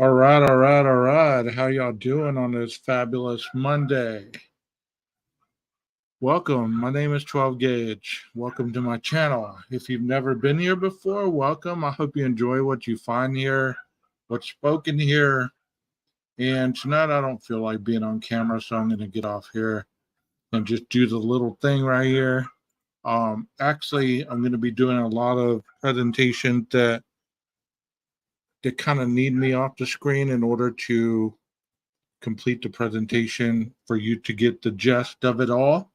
All right. How y'all doing on this fabulous Monday? Welcome. My name is 12 Gauge. Welcome to my channel. If you've never been here before, welcome. I hope you enjoy what you find here, what's spoken here. And tonight I don't feel like being on camera, so I'm going to get off here and just do the little thing right here. Actually, I'm going to be doing a lot of presentations that kind of need me off the screen in order to complete the presentation for you to get the gist of it all.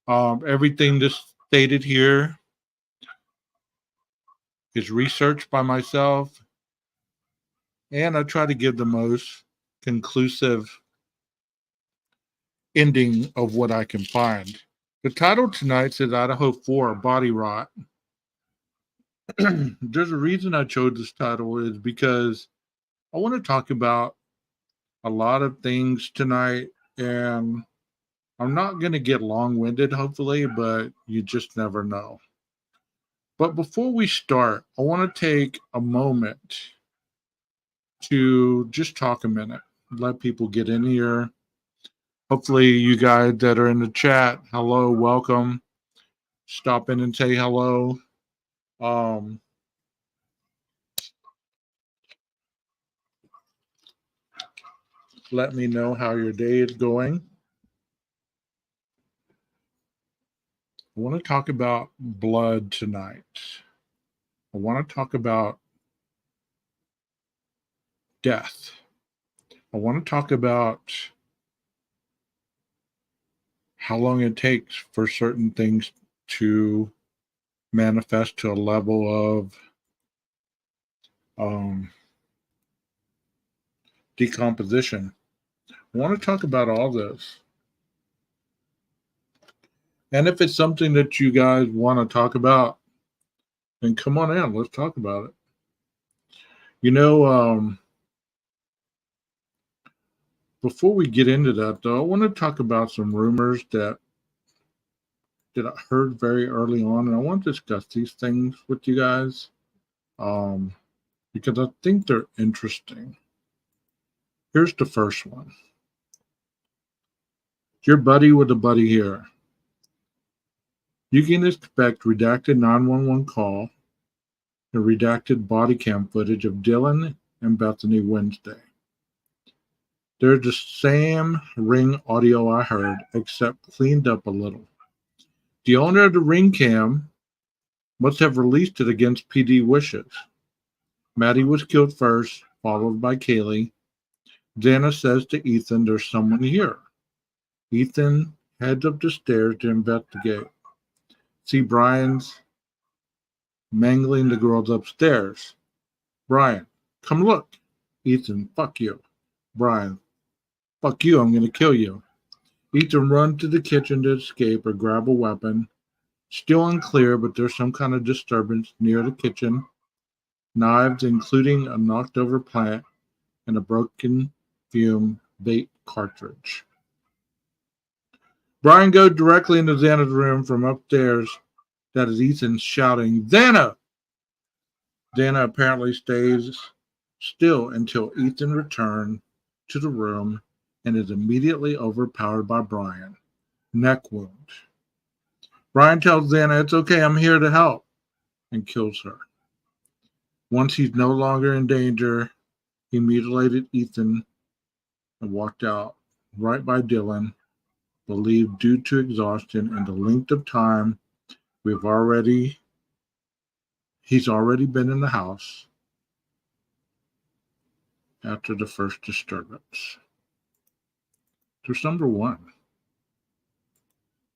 Everything just stated here is researched by myself, and I try to give the most conclusive ending of what I can find. The title tonight says IDAHO4 Body Rot. There's a reason I chose this title is because I want to talk about a lot of things tonight, and I'm not going to get long-winded, hopefully, but you just never know. But before we start, I want to take a moment to just talk a minute, let people get in here. Hopefully, you guys that are in the chat, hello, welcome. Stop in and say hello. Let me know how your day is going. I want to talk about blood tonight. I want to talk about death. I want to talk about how long it takes for certain things to manifest to a level of decomposition. I want to talk about all this. And if it's something that you guys want to talk about, then come on in. Let's talk about it. You know, before we get into that, though, I want to talk about some rumors that I heard very early on, and I want to discuss these things with you guys because I think they're interesting. Here's the first one. Your buddy with a buddy here. You can expect redacted 911 call and redacted body cam footage of Dylan and Bethany Wednesday. They're the same ring audio I heard, except cleaned up a little. The owner of the ring cam must have released it against PD wishes. Maddie was killed first, followed by Kaylee. Xana says to Ethan, there's someone here. Ethan heads up the stairs to investigate. See Brian's mangling the girls upstairs. Brian, come look. Ethan, fuck you. Brian, fuck you, I'm gonna kill you. Ethan runs to the kitchen to escape or grab a weapon. Still unclear, but there's some kind of disturbance near the kitchen. Knives, including a knocked over plant and a broken fume bait cartridge. Brian goes directly into Xana's room from upstairs. That is Ethan shouting, Xana! Xana apparently stays still until Ethan returns to the room and is immediately overpowered by Brian. Neck wound. Brian tells Xana, it's okay, I'm here to help, and kills her. Once he's no longer in danger, he mutilated Ethan and walked out right by Dylan, believed due to exhaustion and the length of time he's already been in the house after the first disturbance. There's number one.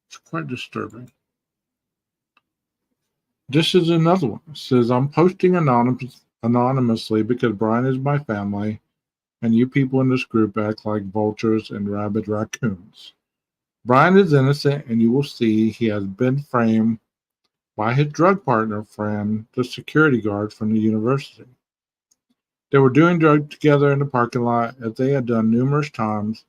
It's quite disturbing. This is another one. It says, I'm posting anonymously because Brian is my family, and you people in this group act like vultures and rabid raccoons. Brian is innocent, and you will see he has been framed by his drug partner friend, the security guard from the university. They were doing drugs together in the parking lot, as they had done numerous times.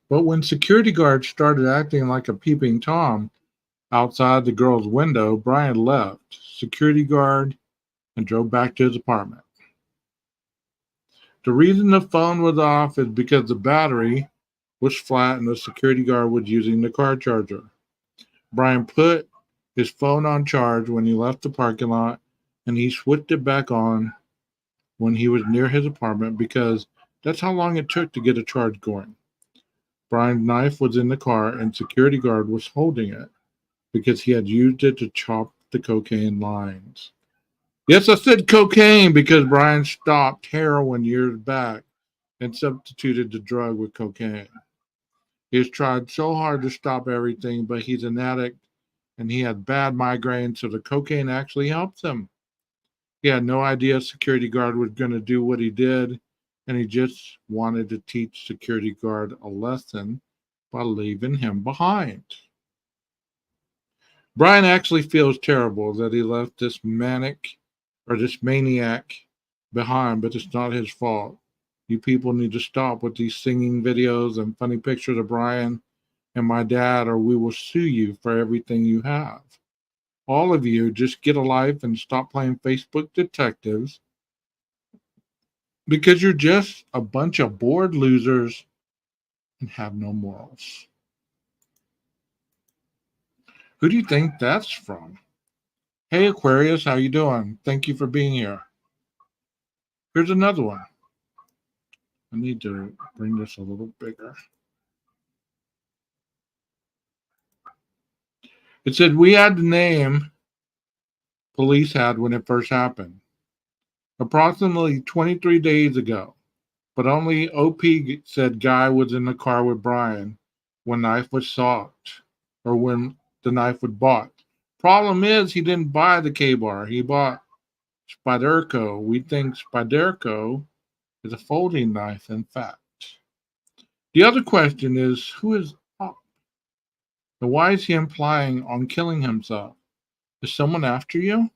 But when security guards started acting like a peeping Tom outside the girl's window, Brian left security guard and drove back to his apartment. The reason the phone was off is because the battery was flat and the security guard was using the car charger. Brian put his phone on charge when he left the parking lot, and he switched it back on when he was near his apartment because that's how long it took to get a charge going. Brian's knife was in the car, and security guard was holding it because he had used it to chop the cocaine lines. Yes, I said cocaine because Brian stopped heroin years back and substituted the drug with cocaine. He has tried so hard to stop everything, but he's an addict and he had bad migraines, so the cocaine actually helps him. He had no idea security guard was going to do what he did, and he just wanted to teach security guard a lesson by leaving him behind. Brian actually feels terrible that he left this maniac behind, but it's not his fault. You people need to stop with these singing videos and funny pictures of Brian and my dad, or we will sue you for everything you have. All of you, just get a life and stop playing Facebook detectives because you're just a bunch of bored losers and have no morals. Who do you think that's from? Hey Aquarius, how you doing? Thank you for being here. Here's another one. I need to bring this a little bigger. It said we had the name police had when it first happened. Approximately 23 days ago. But only OP said guy was in the car with Brian when knife was sought or when the knife was bought. Problem is he didn't buy the K-bar. He bought Spyderco. We think Spyderco is a folding knife, in fact. The other question is, who is up? And why is he implying on killing himself? Is someone after you?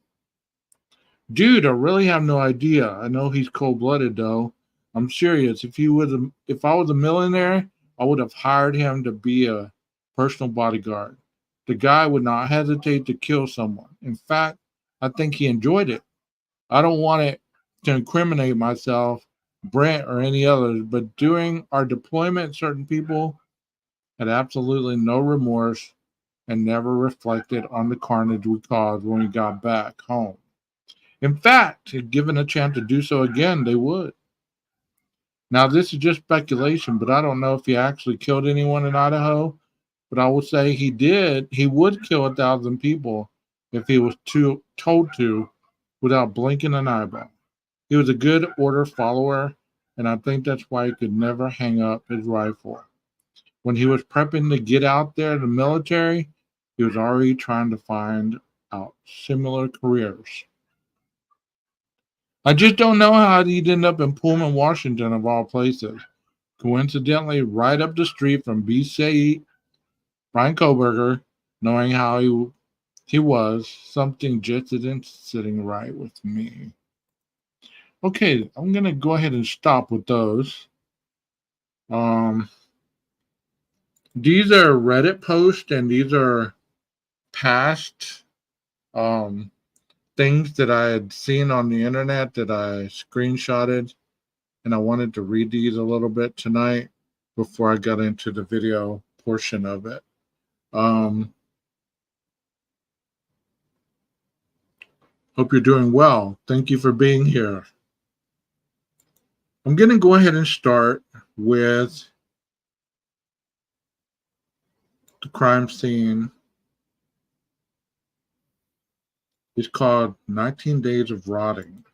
Dude, I really have no idea. I know he's cold-blooded, though. I'm serious. If I was a millionaire, I would have hired him to be a personal bodyguard. The guy would not hesitate to kill someone. In fact, I think he enjoyed it. I don't want it to incriminate myself, Brent, or any others, but during our deployment, certain people had absolutely no remorse and never reflected on the carnage we caused when we got back home. In fact, if given a chance to do so again, they would. Now, this is just speculation, but I don't know if he actually killed anyone in Idaho. But I would say he did. He would kill 1,000 people if he was told to without blinking an eyeball. He was a good order follower, and I think that's why he could never hang up his rifle. When he was prepping to get out there in the military, he was already trying to find out similar careers. I just don't know how he'd end up in Pullman, Washington, of all places. Coincidentally, right up the street from BC, Brian Koberger, knowing how he was, something just isn't sitting right with me. Okay, I'm going to go ahead and stop with those. These are Reddit posts, and these are past things that I had seen on the internet that I screenshotted, and I wanted to read these a little bit tonight before I got into the video portion of it. Hope you're doing well. Thank you for being here. I'm going to go ahead and start with the crime scene. It's called 19 Days of Rotting.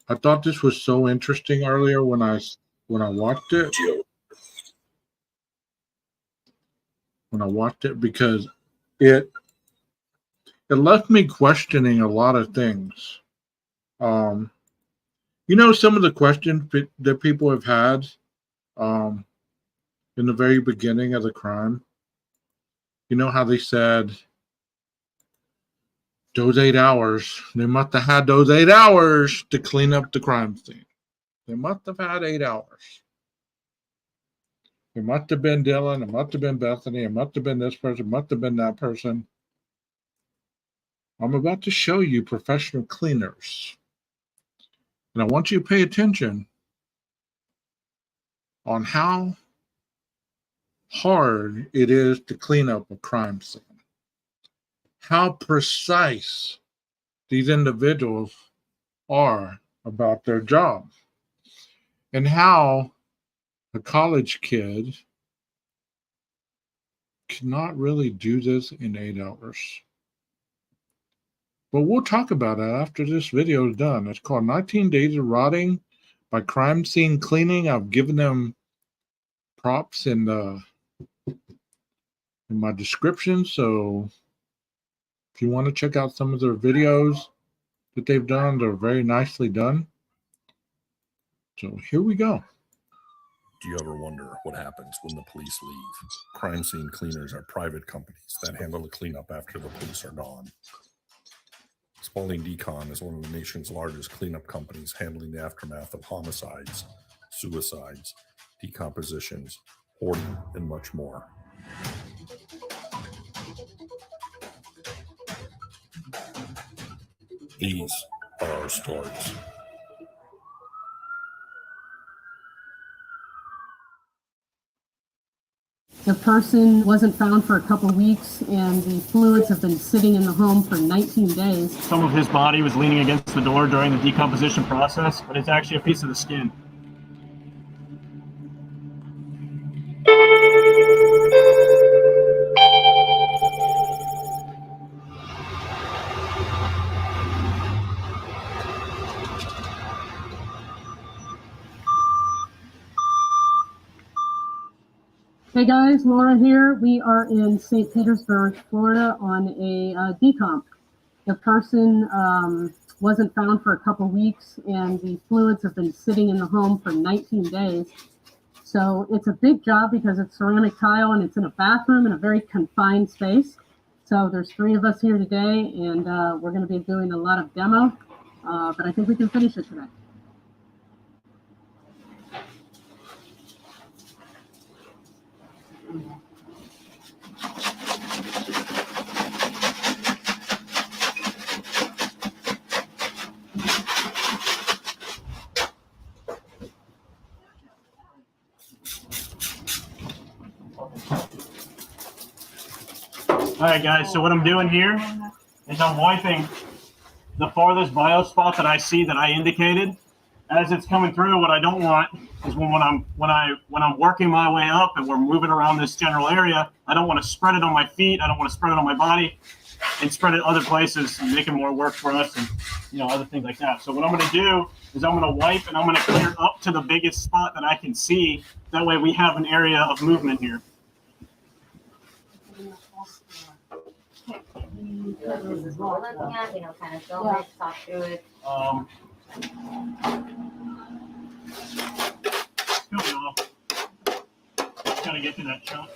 I thought this was so interesting earlier when I watched it. Because it left me questioning a lot of things. Some of the questions that people have had in the very beginning of the crime. You know how they said those 8 hours, they must have had those 8 hours to clean up the crime scene. They must have had 8 hours. It must have been Dylan. It must have been Bethany. It must have been this person. It must have been that person. I'm about to show you professional cleaners. And I want you to pay attention on how hard it is to clean up a crime scene, how precise these individuals are about their job, and how a college kid cannot really do this in 8 hours. But we'll talk about it after this video is done. It's called 19 Days of Rotting by Crime Scene Cleaning. I've given them props in my description, so if you want to check out some of their videos that they've done, they're very nicely done. So here we go. Do you ever wonder what happens when the police leave? Crime scene cleaners are private companies that handle the cleanup after the police are gone. Spalding Decon is one of the nation's largest cleanup companies, handling the aftermath of homicides, suicides, decompositions, hoarding, and much more. These are our stories. The person wasn't found for a couple weeks, and the fluids have been sitting in the home for 19 days. Some of his body was leaning against the door during the decomposition process, but it's actually a piece of the skin. Hey guys, Laura here. We are in St. Petersburg, Florida on a decomp. The person wasn't found for a couple weeks, and the fluids have been sitting in the home for 19 days. So it's a big job because it's ceramic tile and it's in a bathroom in a very confined space. So there's 3 of us here today, and we're going to be doing a lot of demo, but I think we can finish it today. All right, guys, so what I'm doing here is I'm wiping the farthest bio spot that I see that I indicated. As it's coming through, what I don't want is when I'm working my way up and we're moving around this general area, I don't want to spread it on my feet, I don't want to spread it on my body and spread it other places and making more work for us and other things like that. So what I'm going to do is I'm going to wipe and I'm going to clear up to the biggest spot that I can see. That way we have an area of movement here. This is what we're looking at, kind of film it, talk through it. Gotta get to that chunk.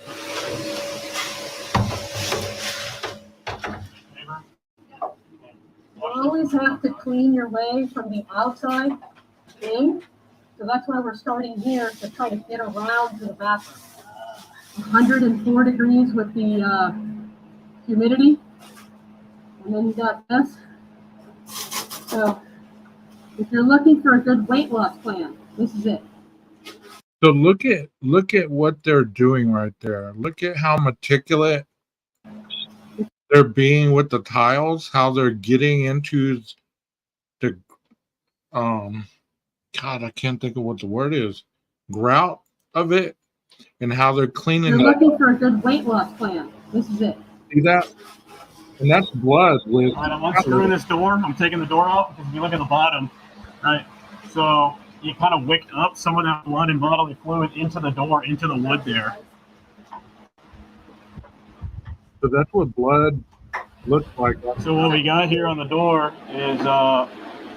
You always have to clean your way from the outside in, so that's why we're starting here to try to get around to the bathroom. 104 degrees with the humidity, and then you got this. So if you're looking for a good weight loss plan, this is it. So look at what they're doing right there. Look at how meticulous they're being with the tiles, how they're getting into the God, I can't think of what the word is, grout of it, and how they're cleaning. If you're looking for a good weight loss plan, this is it. See that? And that's blood with. All right, I'm unscrewing this door. I'm taking the door out because if you look at the bottom, right? So you kind of wicked up some of that blood and bodily fluid into the door, into the wood there. So that's what blood looks like. So what we got here on the door is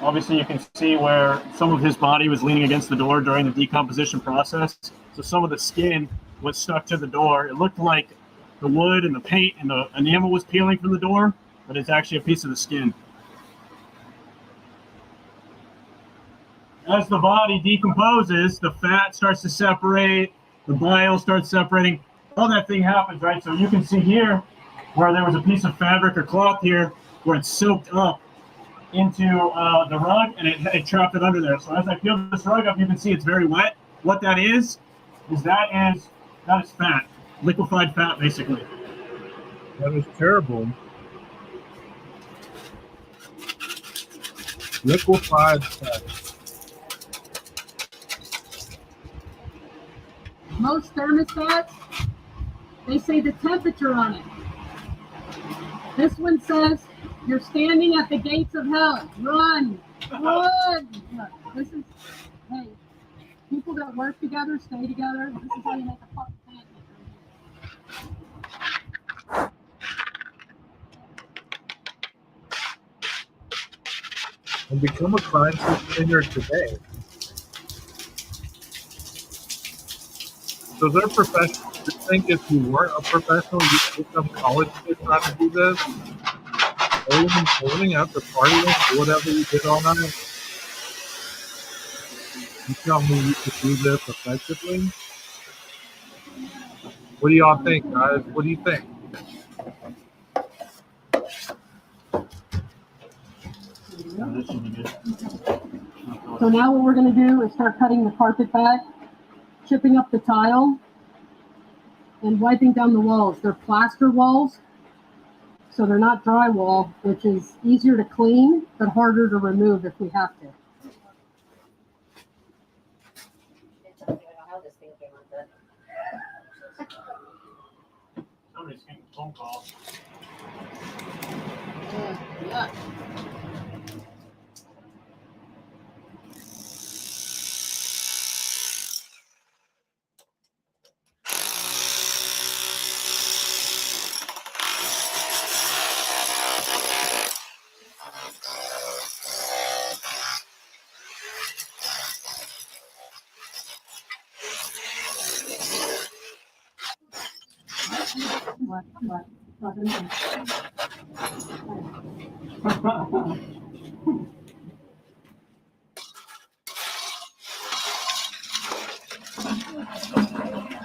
obviously you can see where some of his body was leaning against the door during the decomposition process. So some of the skin was stuck to the door. It looked like the wood and the paint and the enamel was peeling from the door, but it's actually a piece of the skin. As the body decomposes, the fat starts to separate, the bile starts separating, all that thing happens, right? So you can see here where there was a piece of fabric or cloth here where it's soaked up into the rug, and it trapped it under there. So as I peel this rug up, you can see it's very wet. What that is that is fat, liquefied fat, basically. That is terrible. Liquefied fat. Most thermostats, they say the temperature on it. This one says, you're standing at the gates of hell. Run, run. Look, this is, hey, people that work together, stay together. This is how you make a fucking pancake right here. And become a crime scene cleaner today. So they're professionals. You think if you weren't a professional, you could become college kids trying to do this? Or even holding out the partying, whatever you did all night. You tell me you could do this effectively? What do y'all think, guys? What do you think? So now what we're going to do is start cutting the carpet back, chipping up the tile, and wiping down the walls. They're plaster walls, so they're not drywall, which is easier to clean, but harder to remove if we have to. I don't even know how this thing came undone. Somebody's getting a phone call. Yeah. What?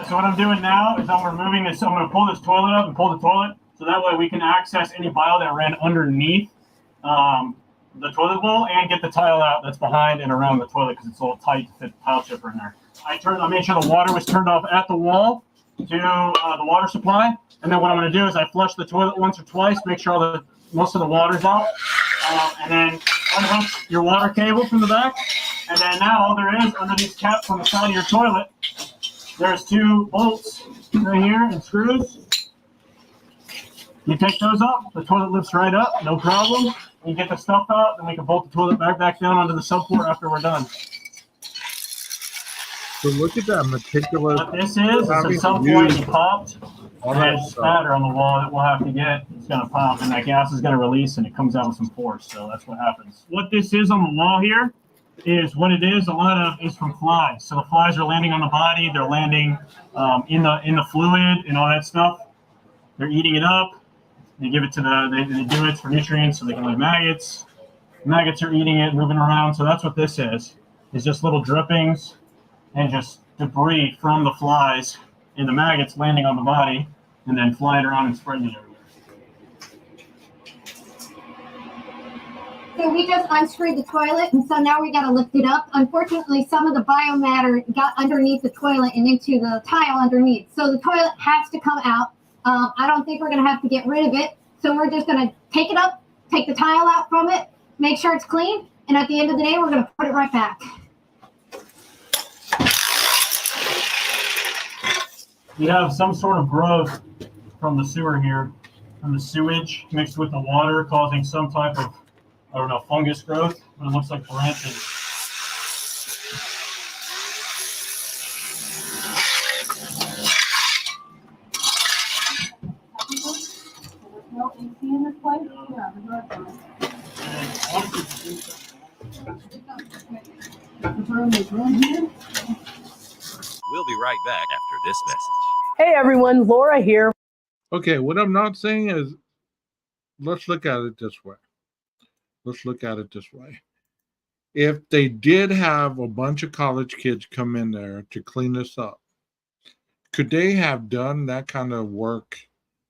So what I'm doing now is I'm removing this. I'm going to pull this toilet up and pull the toilet, so that way we can access any bile that ran underneath the toilet bowl and get the tile out that's behind and around the toilet because it's a little tight to fit the tile chipper in there. I made sure the water was turned off at the wall to the water supply, and then what I'm going to do is I flush the toilet once or twice, make sure most of the water's out, and then unhook your water cable from the back, and then now all there is under these caps on the side of your toilet, there's 2 bolts right here and screws. You take those up, the toilet lifts right up, no problem. You get the stuff out, then we can bolt the toilet back down onto the subfloor after we're done. So look at that meticulous. What this is at some point he popped, and there's spatter on the wall that we'll have to get. It's going to pop, and that gas is going to release, and it comes out with some force. So that's what happens. What this is on the wall here is what it is. A lot of is from flies. So the flies are landing on the body. They're landing in the fluid and all that stuff. They're eating it up. They give it to they do it for nutrients so they can lay maggots. Maggots are eating it, moving around. So that's what this is. It's just little drippings and just debris from the flies and the maggots landing on the body and then flying around and spreading it everywhere. So we just unscrewed the toilet, and so now we got to lift it up. Unfortunately, some of the biomatter got underneath the toilet and into the tile underneath. So the toilet has to come out. I don't think we're going to have to get rid of it. So we're just going to take it up, take the tile out from it, make sure it's clean, and at the end of the day, we're going to put it right back. We have some sort of growth from the sewer here, from the sewage mixed with the water, causing some type of, I don't know, fungus growth, but it looks like branches. There's no AC in this place? Yeah, there's no. There's room here. We'll be right back after this message. Hey everyone, Laura here. Okay, what I'm not saying is, let's look at it this way. Let's look at it this way. If they did have a bunch of college kids come in there to clean this up, could they have done that kind of work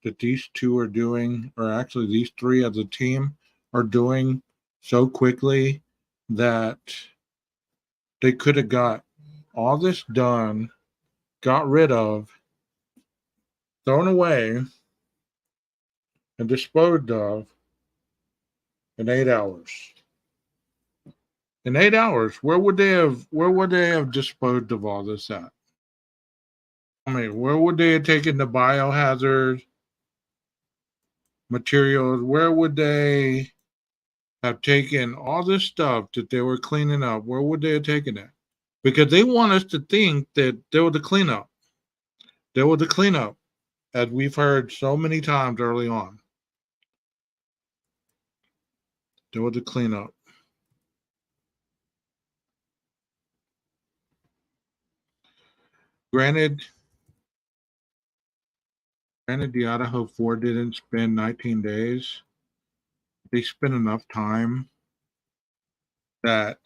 that these 2 are doing, or actually these 3 as a team are doing so quickly that they could have got all this done, got rid of, thrown away, and disposed of in 8 hours. In 8 hours, where would they have disposed of all this at? I mean, where would they have taken the biohazard materials? Where would they have taken all this stuff that they were cleaning up? Where would they have taken it? Because they want us to think that there was a cleanup. There was a cleanup, as we've heard so many times early on. There was a cleanup. Granted, the IDAHO4 didn't spend 19 days. They spent enough time that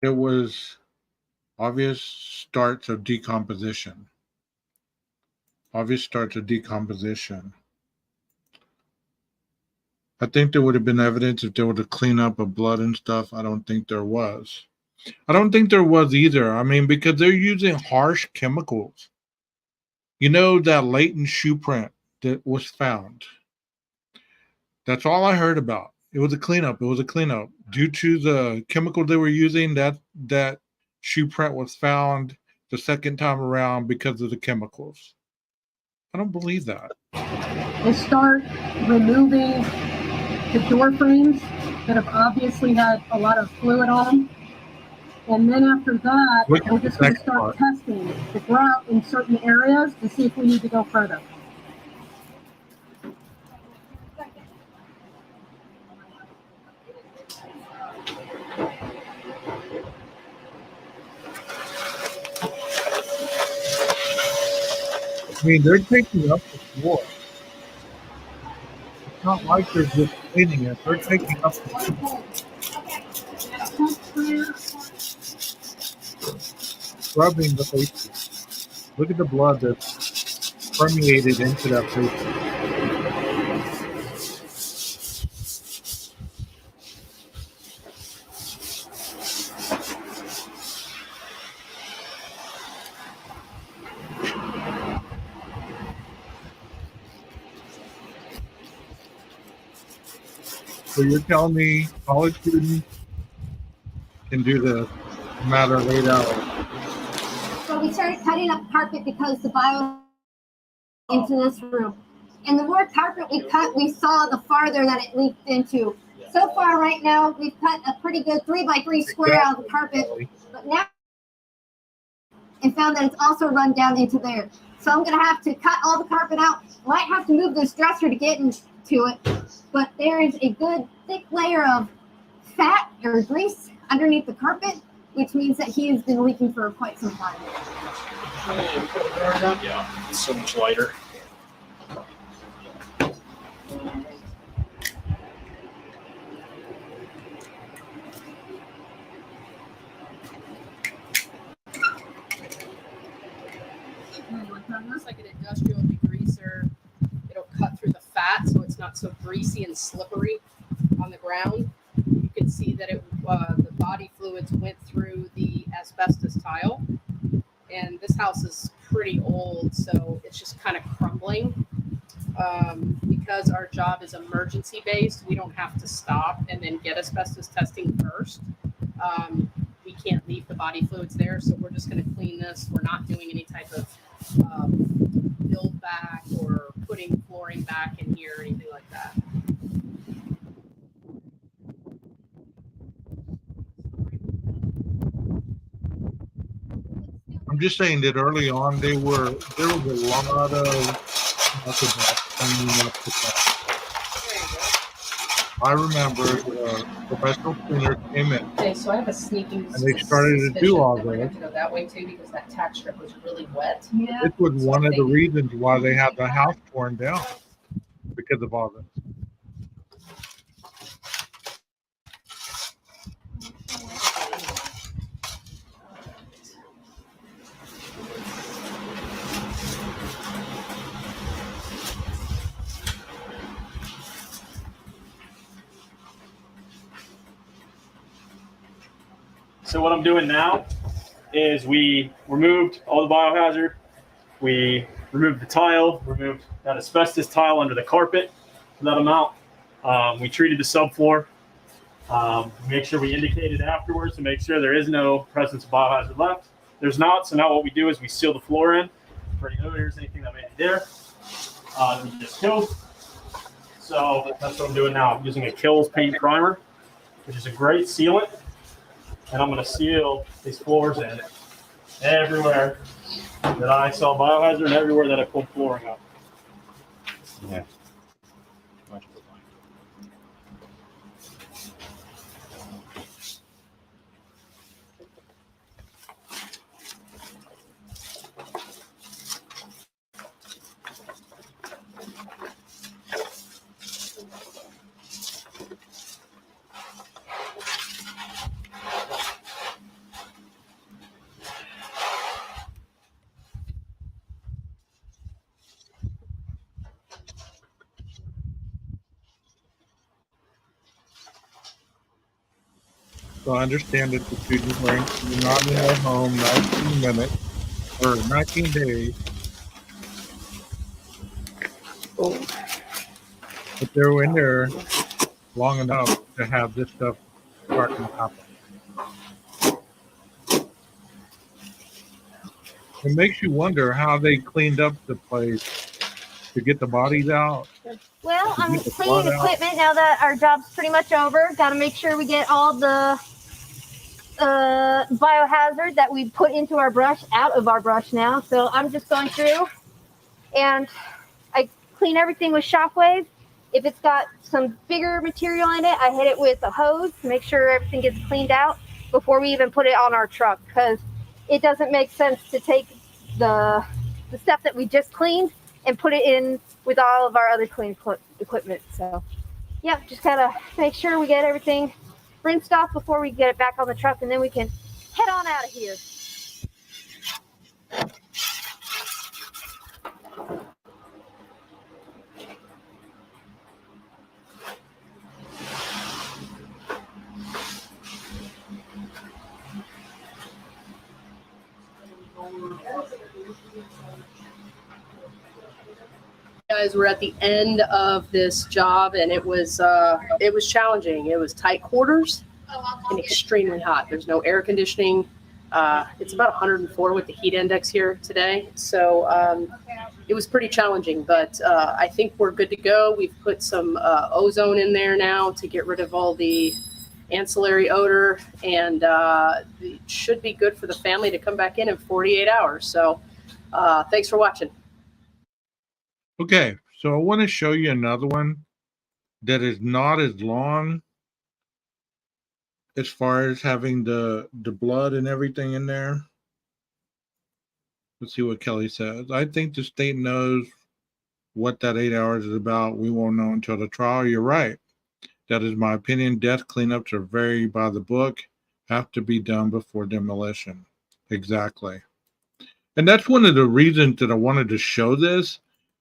there was obvious starts of decomposition. Obvious starts of decomposition. I think there would have been evidence if there was a cleanup of blood and stuff. I don't think there was. I don't think there was either. I mean, because they're using harsh chemicals. You know, that latent shoe print that was found. That's all I heard about. It was a cleanup. It was a cleanup. Due to the chemical they were using, that shoe print was found the second time around because of the chemicals. I don't believe that. They start removing the door frames that have obviously had a lot of fluid on them. And then after that, we're just going to start testing the grout in certain areas to see if we need to go further. I mean, they're taking up the floor. It's not like they're just cleaning it. They're taking up the floor. Scrubbing the faces. Look at the blood that's permeated into that face. So you're telling me college students can do this in a matter of 8 hours? So we started cutting up carpet because the bio into this room. And the more carpet we cut, we saw the farther that it leaked into. So far right now, we've cut a pretty good 3x3 square out of the carpet, but now and found that it's also run down into there. So I'm gonna have to cut all the carpet out. Might have to move this dresser to get into it, but there is a good thick layer of fat or grease underneath the carpet, which means that he has been leaking for quite some time. Yeah, it's so much lighter. Almost like an industrial degreaser. It'll cut through the fat so it's not so greasy and slippery on the ground. You can see that the body fluids went through the asbestos tile. And this house is pretty old, so it's just kind of crumbling. Because our job is emergency based, we don't have to stop and then get asbestos testing first. We can't leave the body fluids there, so we're just going to clean this. We're not doing any type of build back or putting flooring back in here or anything like that. I'm just saying that early on there was a lot of cleaning up the stuff. I remember the professional cleaner came in. Okay, so I have a sneaking and they started to do all that we're this. going to go that way too because that tack strip was really wet. Yeah. This was one of the reasons why they had the house torn down, because of all this. So what I'm doing now is we removed all the biohazard. We removed the tile, removed that asbestos tile under the carpet for that amount. We treated the subfloor. Make sure we indicated afterwards to make sure there is no presence of biohazard left. There's not, so now what we do is we seal the floor in for any odors, anything that may be there. We just kill. So that's what I'm doing now. I'm using a Kills paint primer, which is a great sealant. And I'm going to seal these floors in everywhere that I saw biohazard and everywhere that I pulled flooring up. Yeah. So I understand that the students were not in their home 19 minutes or 19 days. But they were in there long enough to have this stuff starting to happen. It makes you wonder how they cleaned up the place to get the bodies out. Well, I'm Get the cleaning blood out. equipment now that our job's pretty much over. Got to make sure we get all the biohazard that we put into our brush out of our brush now. So I'm just going through and I clean everything with Shockwave. If it's got some bigger material in it, I hit it with a hose to make sure everything gets cleaned out before we even put it on our truck, because it doesn't make sense to take the stuff that we just cleaned and put it in with all of our other clean equipment. So yeah, just gotta make sure we get everything rinsed off before we get it back on the truck, and then we can head on out of here. Guys, we're at the end of this job, and it was challenging. It was tight quarters and extremely hot. There's no air conditioning. It's about 104 with the heat index here today, so it was pretty challenging. But I think we're good to go. We've put some ozone in there now to get rid of all the ancillary odor, and it should be good for the family to come back in 48 hours. So thanks for watching. Okay, so I want to show you another one that is not as long as far as having the blood and everything in there. Let's see what Kelly says. I think the state knows what that 8 hours is about. We won't know until the trial. You're right. That is my opinion. Death cleanups are very by the book, have to be done before demolition. Exactly. And that's one of the reasons that I wanted to show this,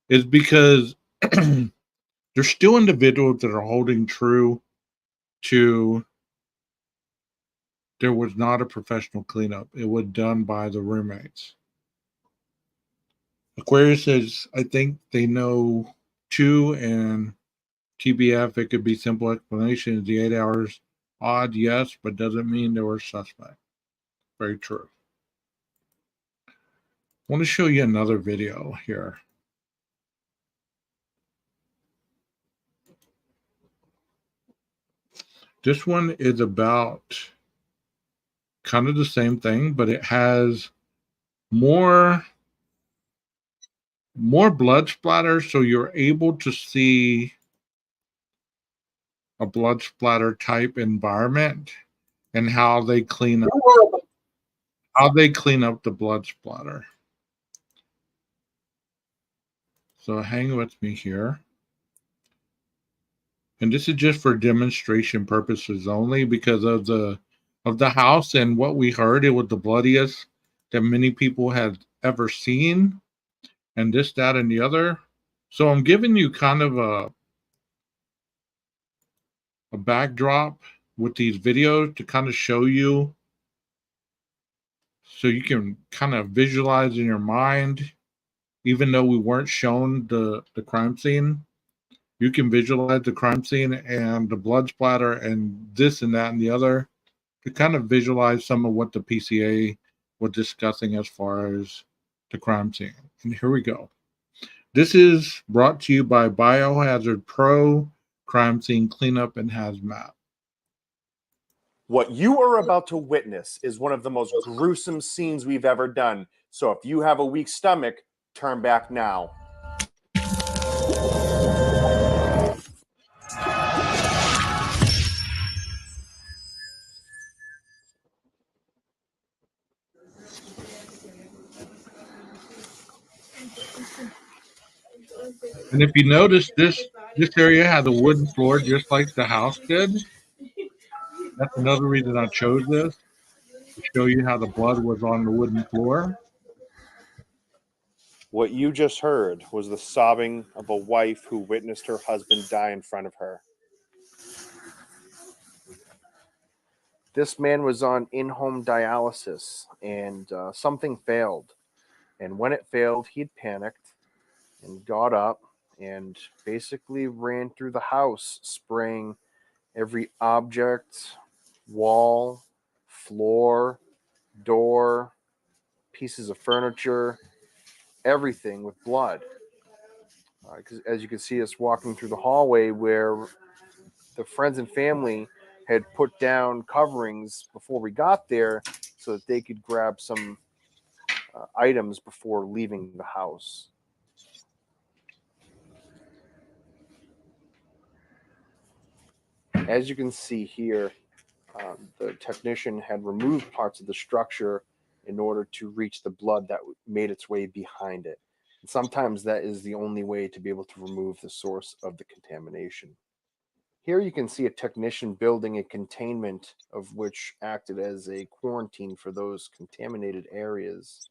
is because there's still individuals that are holding true to there was not a professional cleanup. It was done by the roommates. Aquarius says, I think they know too, and TBF, it could be simple explanation. Is the 8 hours odd? Yes, but doesn't mean they were suspect. Very true. I want to show you another video here. This one is about kind of the same thing, but it has more blood splatter, so you're able to see a blood splatter type environment and how they clean up the blood splatter. So hang with me here. And this is just for demonstration purposes only, because of the house and what we heard. It was the bloodiest that many people had ever seen, and this, that, and the other. So I'm giving you kind of a backdrop with these videos to kind of show you so you can kind of visualize in your mind, even though we weren't shown the crime scene, you can visualize the crime scene and the blood splatter and this and that and the other to kind of visualize some of what the PCA was discussing as far as the crime scene. And here we go. This is brought to you by Biohazard Pro, Crime Scene Cleanup and Hazmat. What you are about to witness is one of the most gruesome scenes we've ever done. So if you have a weak stomach, turn back now. And if you notice, this area has a wooden floor just like the house did. That's another reason I chose this, to show you how the blood was on the wooden floor. What you just heard was the sobbing of a wife who witnessed her husband die in front of her. This man was on in-home dialysis, and something failed. And when it failed, he'd panicked and got up and basically ran through the house, spraying every object, wall, floor, door, pieces of furniture, everything with blood. Because as you can see us walking through the hallway where the friends and family had put down coverings before we got there so that they could grab some items before leaving the house. As you can see here, the technician had removed parts of the structure in order to reach the blood that made its way behind it. And sometimes that is the only way to be able to remove the source of the contamination. Here you can see a technician building a containment of which acted as a quarantine for those contaminated areas.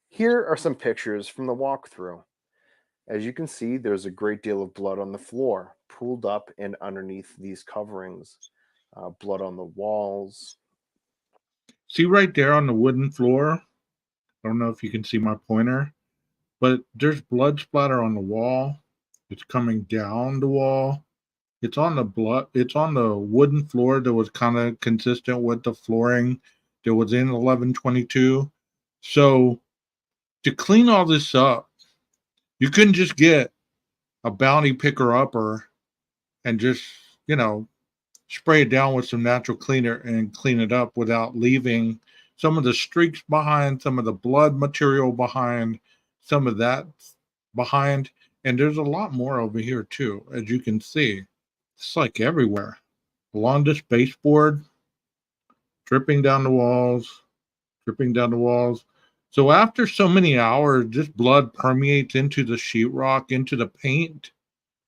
Here are some pictures from the walkthrough. As you can see, there's a great deal of blood on the floor, pooled up and underneath these coverings. Blood on the walls. See right there on the wooden floor? I don't know if you can see my pointer, but there's blood splatter on the wall. It's coming down the wall. It's on the wooden floor that was kind of consistent with the flooring that was in 1122. So to clean all this up, you couldn't just get a bounty picker upper and just, spray it down with some natural cleaner and clean it up without leaving some of the streaks behind, some of the blood material behind, some of that behind. And there's a lot more over here too, as you can see. It's like everywhere. Along this baseboard, dripping down the walls, dripping down the walls. So after so many hours, this blood permeates into the sheetrock, into the paint,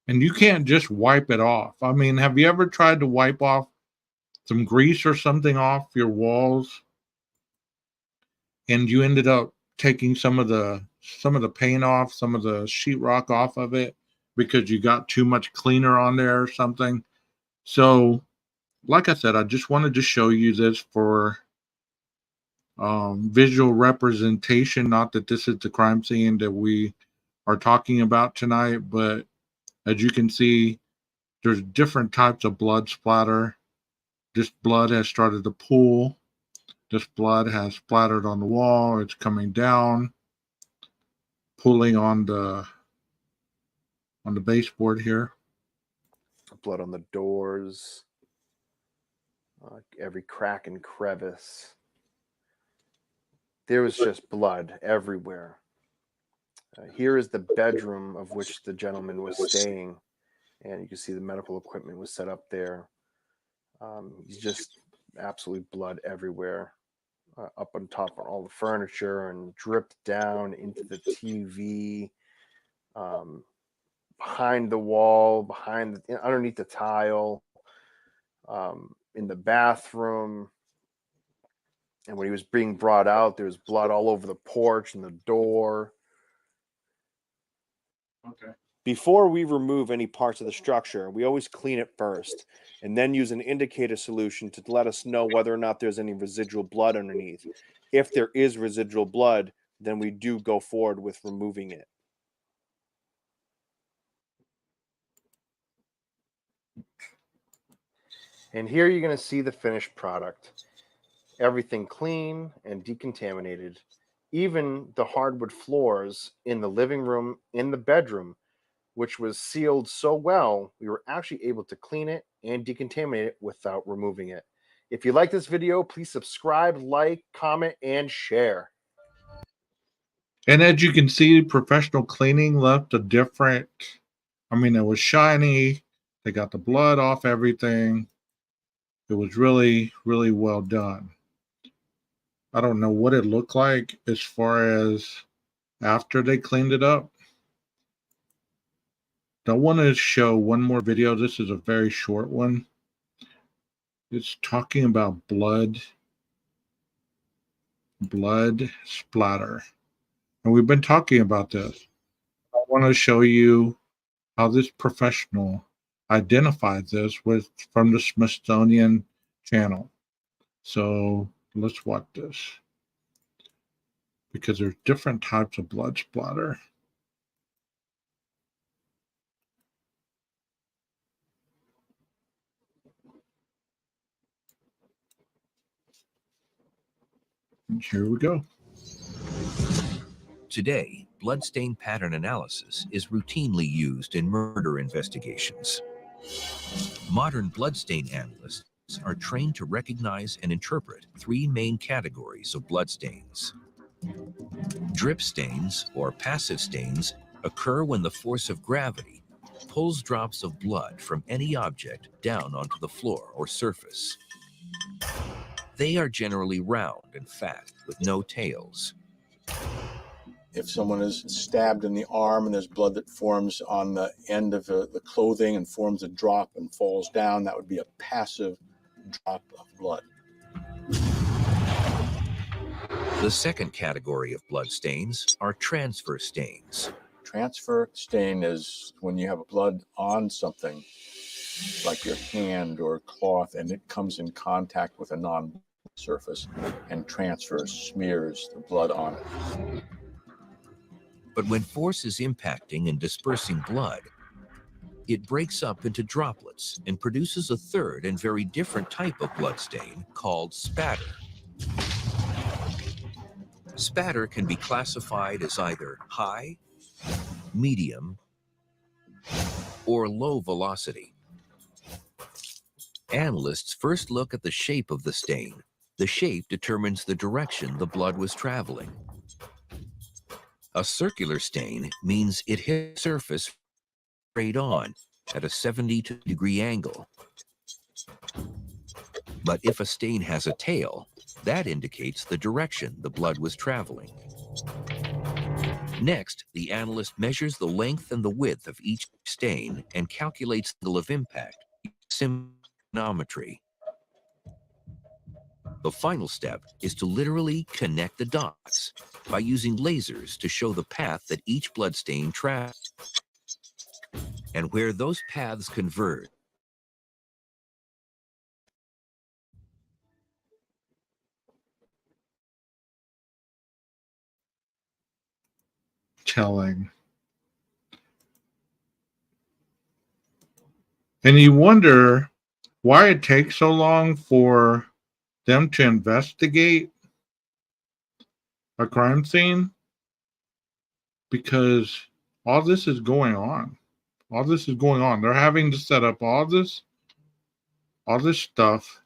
and you can't just wipe it off. I mean, have you ever tried to wipe off some grease or something off your walls, and you ended up taking some of the paint off, some of the sheetrock off of it because you got too much cleaner on there or something? So, like I said, I just wanted to show you this for visual representation. Not that this is the crime scene that we are talking about tonight, but as you can see, there's different types of blood splatter. This blood has started to pool. This blood has splattered on the wall. It's coming down, pooling on the baseboard here. Blood on the doors, every crack and crevice. There was just blood everywhere. Here is the bedroom of which the gentleman was staying, and you can see the medical equipment was set up there. He's just absolutely blood everywhere, up on top of all the furniture and dripped down into the TV, behind the wall, underneath the tile, in the bathroom. And when he was being brought out, there was blood all over the porch and the door. Okay. Before we remove any parts of the structure, we always clean it first and then use an indicator solution to let us know whether or not there's any residual blood underneath. If there is residual blood, then we do go forward with removing it. And here you're going to see the finished product. Everything clean and decontaminated. Even the hardwood floors in the living room, in the bedroom, which was sealed so well, we were actually able to clean it and decontaminate it without removing it. If you like this video, please subscribe, like, comment, and share. And as you can see, professional cleaning left a different, I mean, it was shiny. They got the blood off everything. It was really, really well done. I don't know what it looked like as far as after they cleaned it up. I want to show one more video. This is a very short one. It's talking about blood splatter. And we've been talking about this. I want to show you how this professional identified this with from the Smithsonian channel. So let's watch this. Because there's different types of blood splatter. And here we go. Today, bloodstain pattern analysis is routinely used in murder investigations. Modern bloodstain analysts are trained to recognize and interpret three main categories of bloodstains. Drip stains, or passive stains, occur when the force of gravity pulls drops of blood from any object down onto the floor or surface. They are generally round and fat with no tails. If someone is stabbed in the arm and there's blood that forms on the end of the clothing and forms a drop and falls down, that would be a passive drop of blood. The second category of blood stains are transfer stains. Transfer stain is when you have blood on something, like your hand or cloth, and it comes in contact with a non-surface and transfers, smears the blood on it. But when force is impacting and dispersing blood, it breaks up into droplets and produces a third and very different type of blood stain called spatter. Spatter can be classified as either high, medium, or low velocity. Analysts first look at the shape of the stain. The shape determines the direction the blood was traveling. A circular stain means it hit the surface straight on at a 72-degree angle. But if a stain has a tail, that indicates the direction the blood was traveling. Next, the analyst measures the length and the width of each stain and calculates the angle of impact, symmetry. The final step is to literally connect the dots by using lasers to show the path that each bloodstain travels. And where those paths converge, Telling. And you wonder why it takes so long for them to investigate a crime scene, because all this is going on. All this is going on. They're having to set up all this stuff,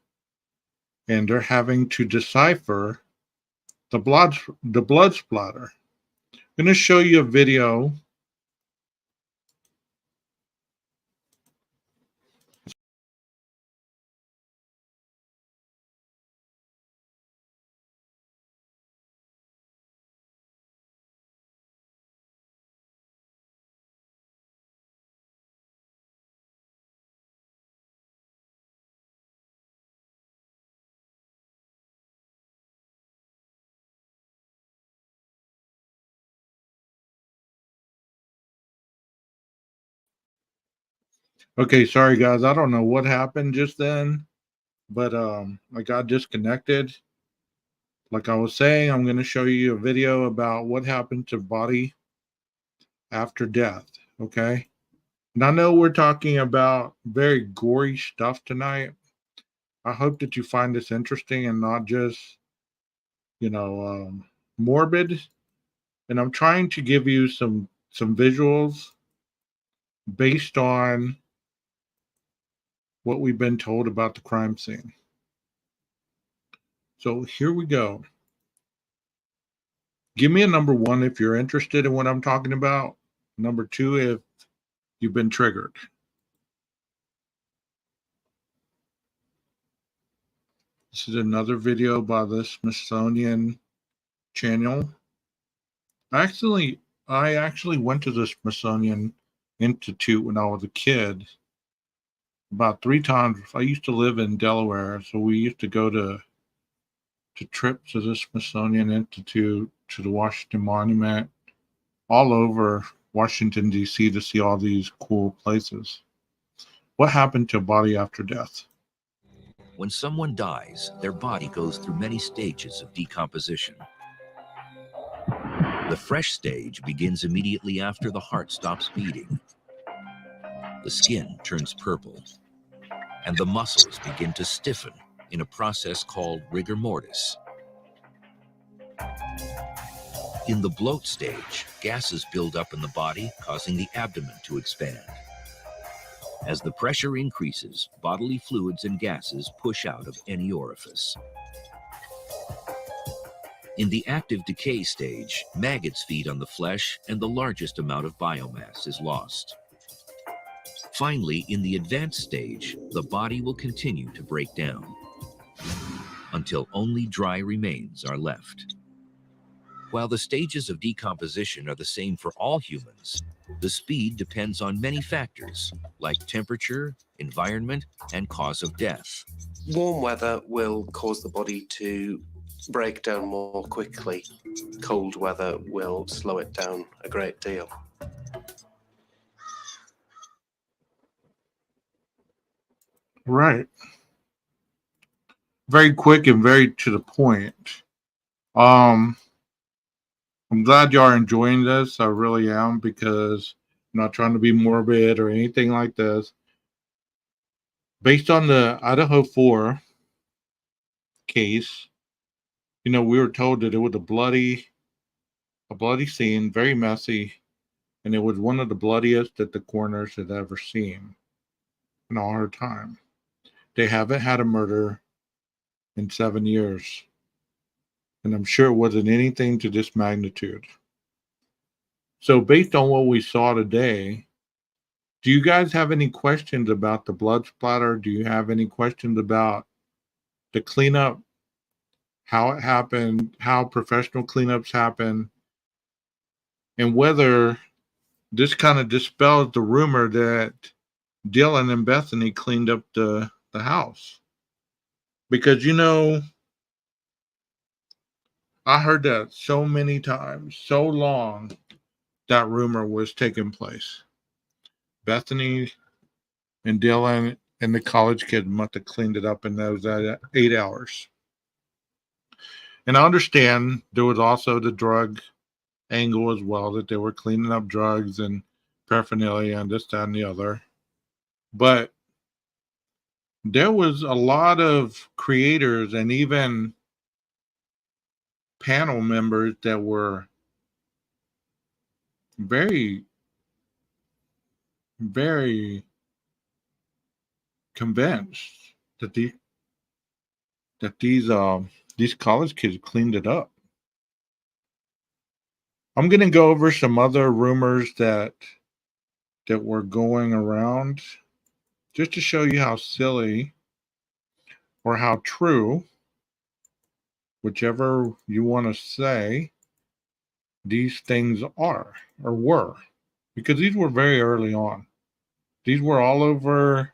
and they're having to decipher the blood splatter. I'm going to show you a video. Okay, sorry guys. I don't know what happened just then, but I got disconnected. Like I was saying, I'm going to show you a video about what happened to body after death. Okay. And I know we're talking about very gory stuff tonight. I hope that you find this interesting and not just, morbid. And I'm trying to give you some visuals based on what we've been told about the crime scene. So here we go. Give me a number 1 if you're interested in what I'm talking about. Number 2 if you've been triggered. This is another video by the Smithsonian channel. I actually went to the Smithsonian Institute when I was a kid about 3 times. I used to live in Delaware, so we used to go to trips to the Smithsonian Institute, to the Washington Monument, all over Washington, D.C. to see all these cool places. What happened to a body after death? When someone dies, their body goes through many stages of decomposition. The fresh stage begins immediately after the heart stops beating. The skin turns purple, and the muscles begin to stiffen in a process called rigor mortis. In the bloat stage, gases build up in the body, causing the abdomen to expand. As the pressure increases, bodily fluids and gases push out of any orifice. In the active decay stage, maggots feed on the flesh and the largest amount of biomass is lost. Finally, in the advanced stage, the body will continue to break down until only dry remains are left. While the stages of decomposition are the same for all humans, the speed depends on many factors like temperature, environment, and cause of death. Warm weather will cause the body to break down more quickly. Cold weather will slow it down a great deal. Right. Very quick and very to the point. I'm glad you are enjoying this. I really am, because I'm not trying to be morbid or anything like this. Based on the IDAHO4 case, we were told that it was a bloody scene, very messy, and it was one of the bloodiest that the coroners had ever seen in all her time. They haven't had a murder in 7 years, and I'm sure it wasn't anything to this magnitude. So based on what we saw today, do you guys have any questions about the blood splatter? Do you have any questions about the cleanup, how it happened, how professional cleanups happen, and whether this kind of dispels the rumor that Dylan and Bethany cleaned up the house? Because, I heard that so many times, so long, that rumor was taking place. Bethany and Dylan and the college kid must have cleaned it up in those 8 hours. And I understand there was also the drug angle as well, that they were cleaning up drugs and paraphernalia and this, that, and the other. But there was a lot of creators and even panel members that were very, very convinced that these college kids cleaned it up. I'm going to go over some other rumors that were going around, just to show you how silly or how true, whichever you want to say, these things are or were, because these were very early on. These were all over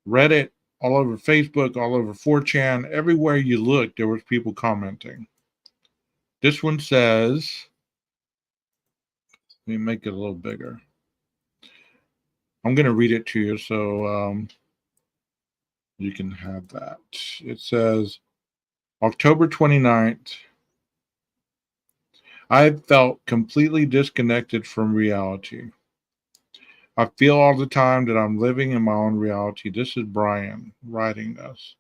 Reddit, all over Facebook, all over 4chan. Everywhere you look, there was people commenting. This one says, let me make it a little bigger. I'm going to read it to you so you can have that. It says, October 29th, I felt completely disconnected from reality. I feel all the time that I'm living in my own reality. This is Brian writing this.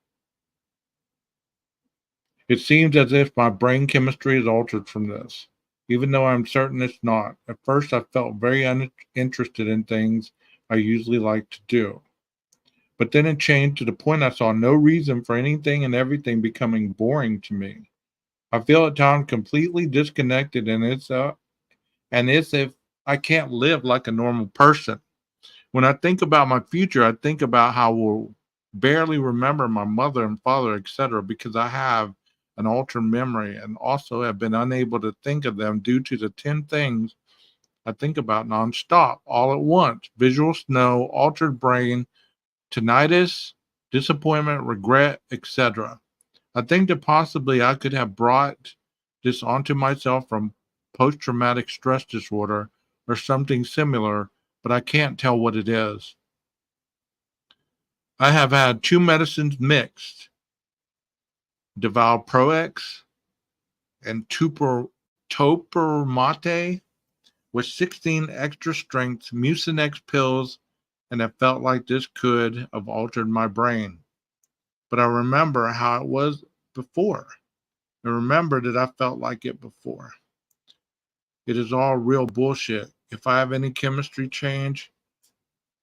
It seems as if my brain chemistry is altered from this, even though I'm certain it's not. At first, I felt very uninterested in things I usually like to do. But then it changed to the point I saw no reason for anything and everything becoming boring to me. I feel at times completely disconnected, and it's if I can't live like a normal person. When I think about my future, I think about how we'll barely remember my mother and father, etc., because I have an altered memory and also have been unable to think of them due to the 10 things I think about nonstop, all at once. Visual snow, altered brain, tinnitus, disappointment, regret, etc. I think that possibly I could have brought this onto myself from post-traumatic stress disorder or something similar, but I can't tell what it is. I have had 2 medicines mixed, Devalproex and Topermate, with 16 extra strength Mucinex pills, and I felt like this could have altered my brain. But I remember how it was before. I remember that I felt like it before. It is all real bullshit. If I have any chemistry change,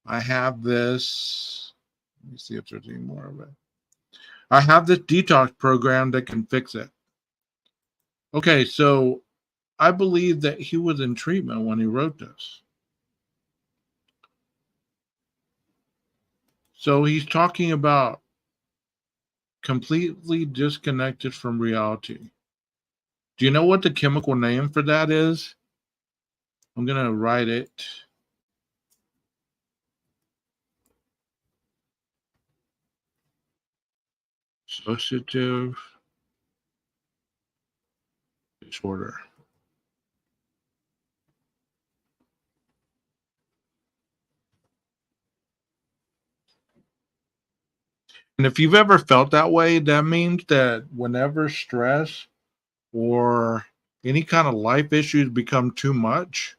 I have this. Let me see if there's any more of it. I have this detox program that can fix it. Okay, so I believe that he was in treatment when he wrote this. So he's talking about completely disconnected from reality. Do you know what the chemical name for that is? I'm going to write it. Dissociative disorder. And if you've ever felt that way, that means that whenever stress or any kind of life issues become too much,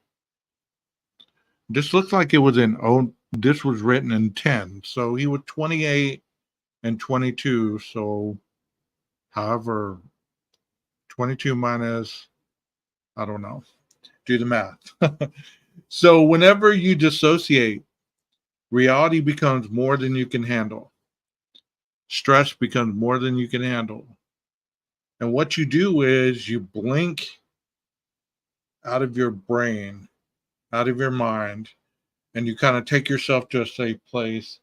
this looks like it was this was written in 10. So he was 28 and 22. So however, 22 minus, I don't know, do the math. So whenever you dissociate, reality becomes more than you can handle. Stress becomes more than you can handle. And what you do is you blink out of your brain, out of your mind, and you kind of take yourself to a safe place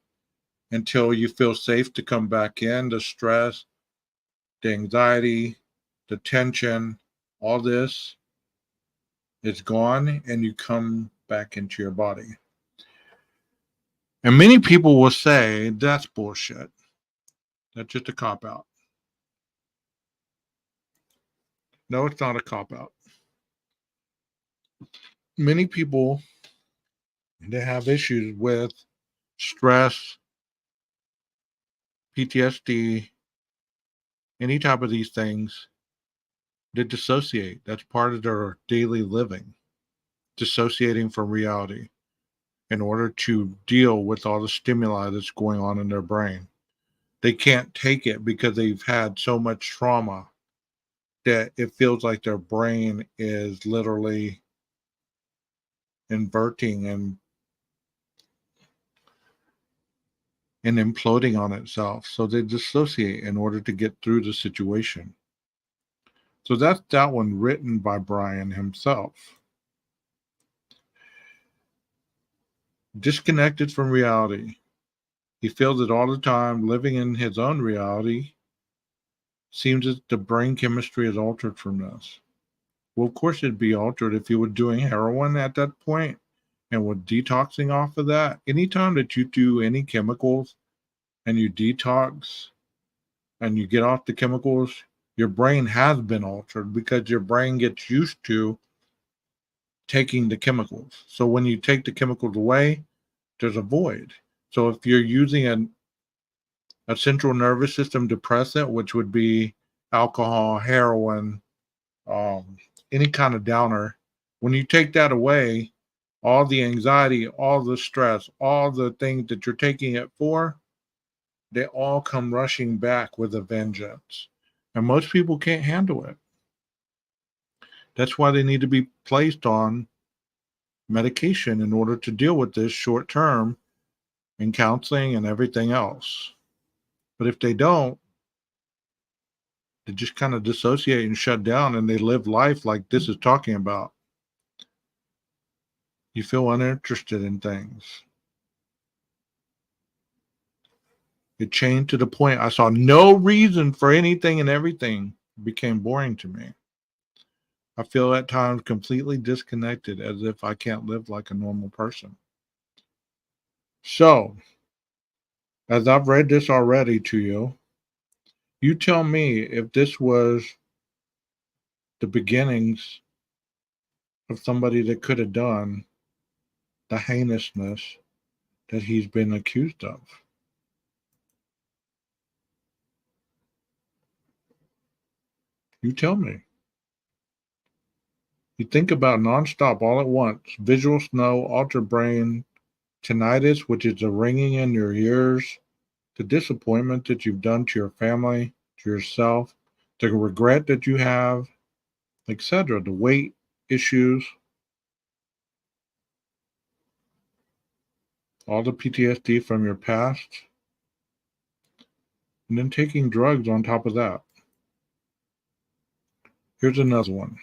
until you feel safe to come back in. The stress, the anxiety, the tension, all this is gone, and you come back into your body. And many people will say that's bullshit. That's just a cop out. No, it's not a cop out. Many people, they have issues with stress, PTSD, any type of these things. They dissociate. That's part of their daily living, dissociating from reality in order to deal with all the stimuli that's going on in their brain. They can't take it because they've had so much trauma that it feels like their brain is literally inverting and imploding on itself. So they dissociate in order to get through the situation. So that's that one written by Brian himself. Disconnected from reality. He feels it all the time, living in his own reality. Seems that the brain chemistry is altered from this. Well, of course it'd be altered if you were doing heroin at that point and were detoxing off of that. Anytime that you do any chemicals and you detox and you get off the chemicals, your brain has been altered because your brain gets used to taking the chemicals. So when you take the chemicals away, there's a void. So if you're using a central nervous system depressant, which would be alcohol, heroin, any kind of downer, when you take that away, all the anxiety, all the stress, all the things that you're taking it for, they all come rushing back with a vengeance. And most people can't handle it. That's why they need to be placed on medication in order to deal with this short term in counseling and everything else. But if they don't, they just kind of dissociate and shut down, and they live life like this is talking about. You feel uninterested in things. It changed to the point I saw no reason for anything, and everything became boring to me. I feel at times completely disconnected, as if I can't live like a normal person. So, as I've read this already to you, you tell me if this was the beginnings of somebody that could have done the heinousness that he's been accused of. You tell me. You think about nonstop all at once, visual snow, altered brain, tinnitus, which is the ringing in your ears, the disappointment that you've done to your family, to yourself, the regret that you have, etc., the weight issues, all the PTSD from your past, and then taking drugs on top of that. Here's another one.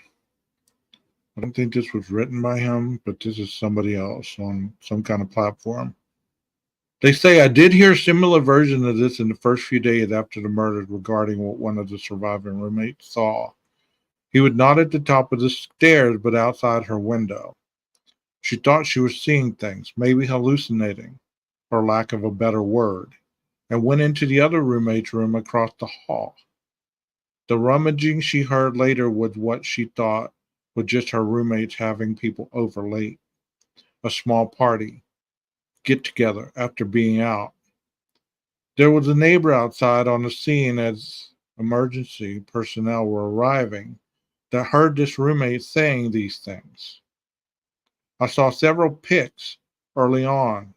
I don't think this was written by him, but this is somebody else on some kind of platform. They say, I did hear a similar version of this in the first few days after the murders regarding what one of the surviving roommates saw. He was not at the top of the stairs, but outside her window. She thought she was seeing things, maybe hallucinating, for lack of a better word, and went into the other roommate's room across the hall. The rummaging she heard later was what she thought was just her roommates having people over late. A small party, get together after being out. There was a neighbor outside on the scene as emergency personnel were arriving that heard this roommate saying these things. I saw several pics early on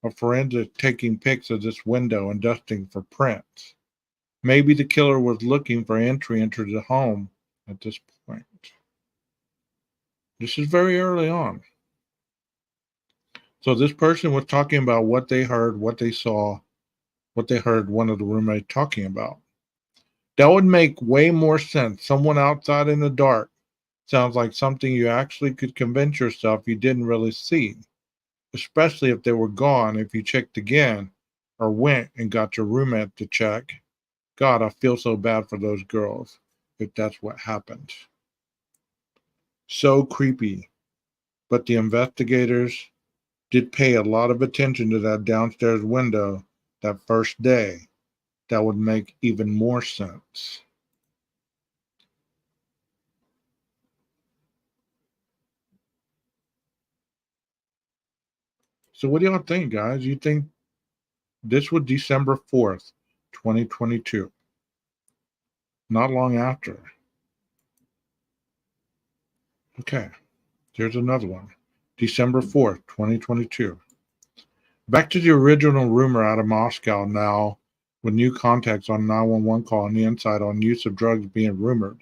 of forensics taking pics of this window and dusting for prints. Maybe the killer was looking for entry into the home at this point. This is very early on. So this person was talking about what they heard, what they saw, what they heard one of the roommates talking about. That would make way more sense. Someone outside in the dark sounds like something you actually could convince yourself you didn't really see, especially if they were gone. If you checked again or went and got your roommate to check, God, I feel so bad for those girls if that's what happened. So creepy. But the investigators did pay a lot of attention to that downstairs window that first day. That would make even more sense. So what do y'all think, guys? You think this was December 4th, 2022? Not long after. Okay, here's another one. December 4th, 2022. Back to the original rumor out of Moscow now, with new contacts on 911 call and the insight on use of drugs being rumored.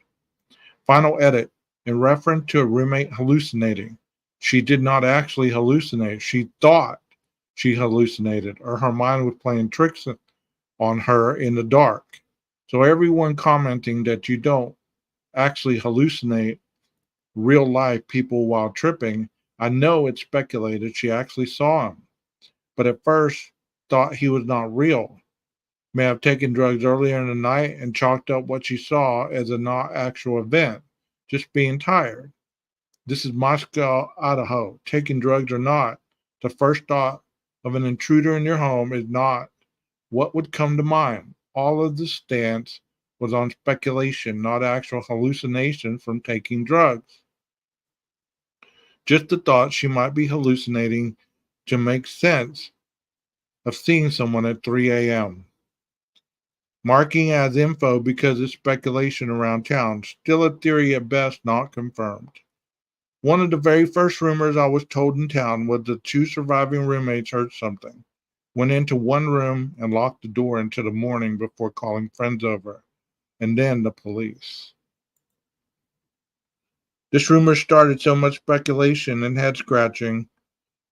Final edit. In reference to a roommate hallucinating. She did not actually hallucinate. She thought she hallucinated, or her mind was playing tricks on her in the dark. So everyone commenting that you don't actually hallucinate real life people while tripping, I know it's speculated she actually saw him, but at first thought he was not real. May have taken drugs earlier in the night and chalked up what she saw as a not actual event, just being tired. This is Moscow, Idaho. Taking drugs or not, the first thought of an intruder in your home is not what would come to mind. All of the stance was on speculation, not actual hallucination from taking drugs. Just the thought she might be hallucinating to make sense of seeing someone at 3 a.m. Marking as info because it's speculation around town, still a theory at best, not confirmed. One of the very first rumors I was told in town was the two surviving roommates heard something, went into one room and locked the door until the morning before calling friends over, and then the police. This rumor started so much speculation and head scratching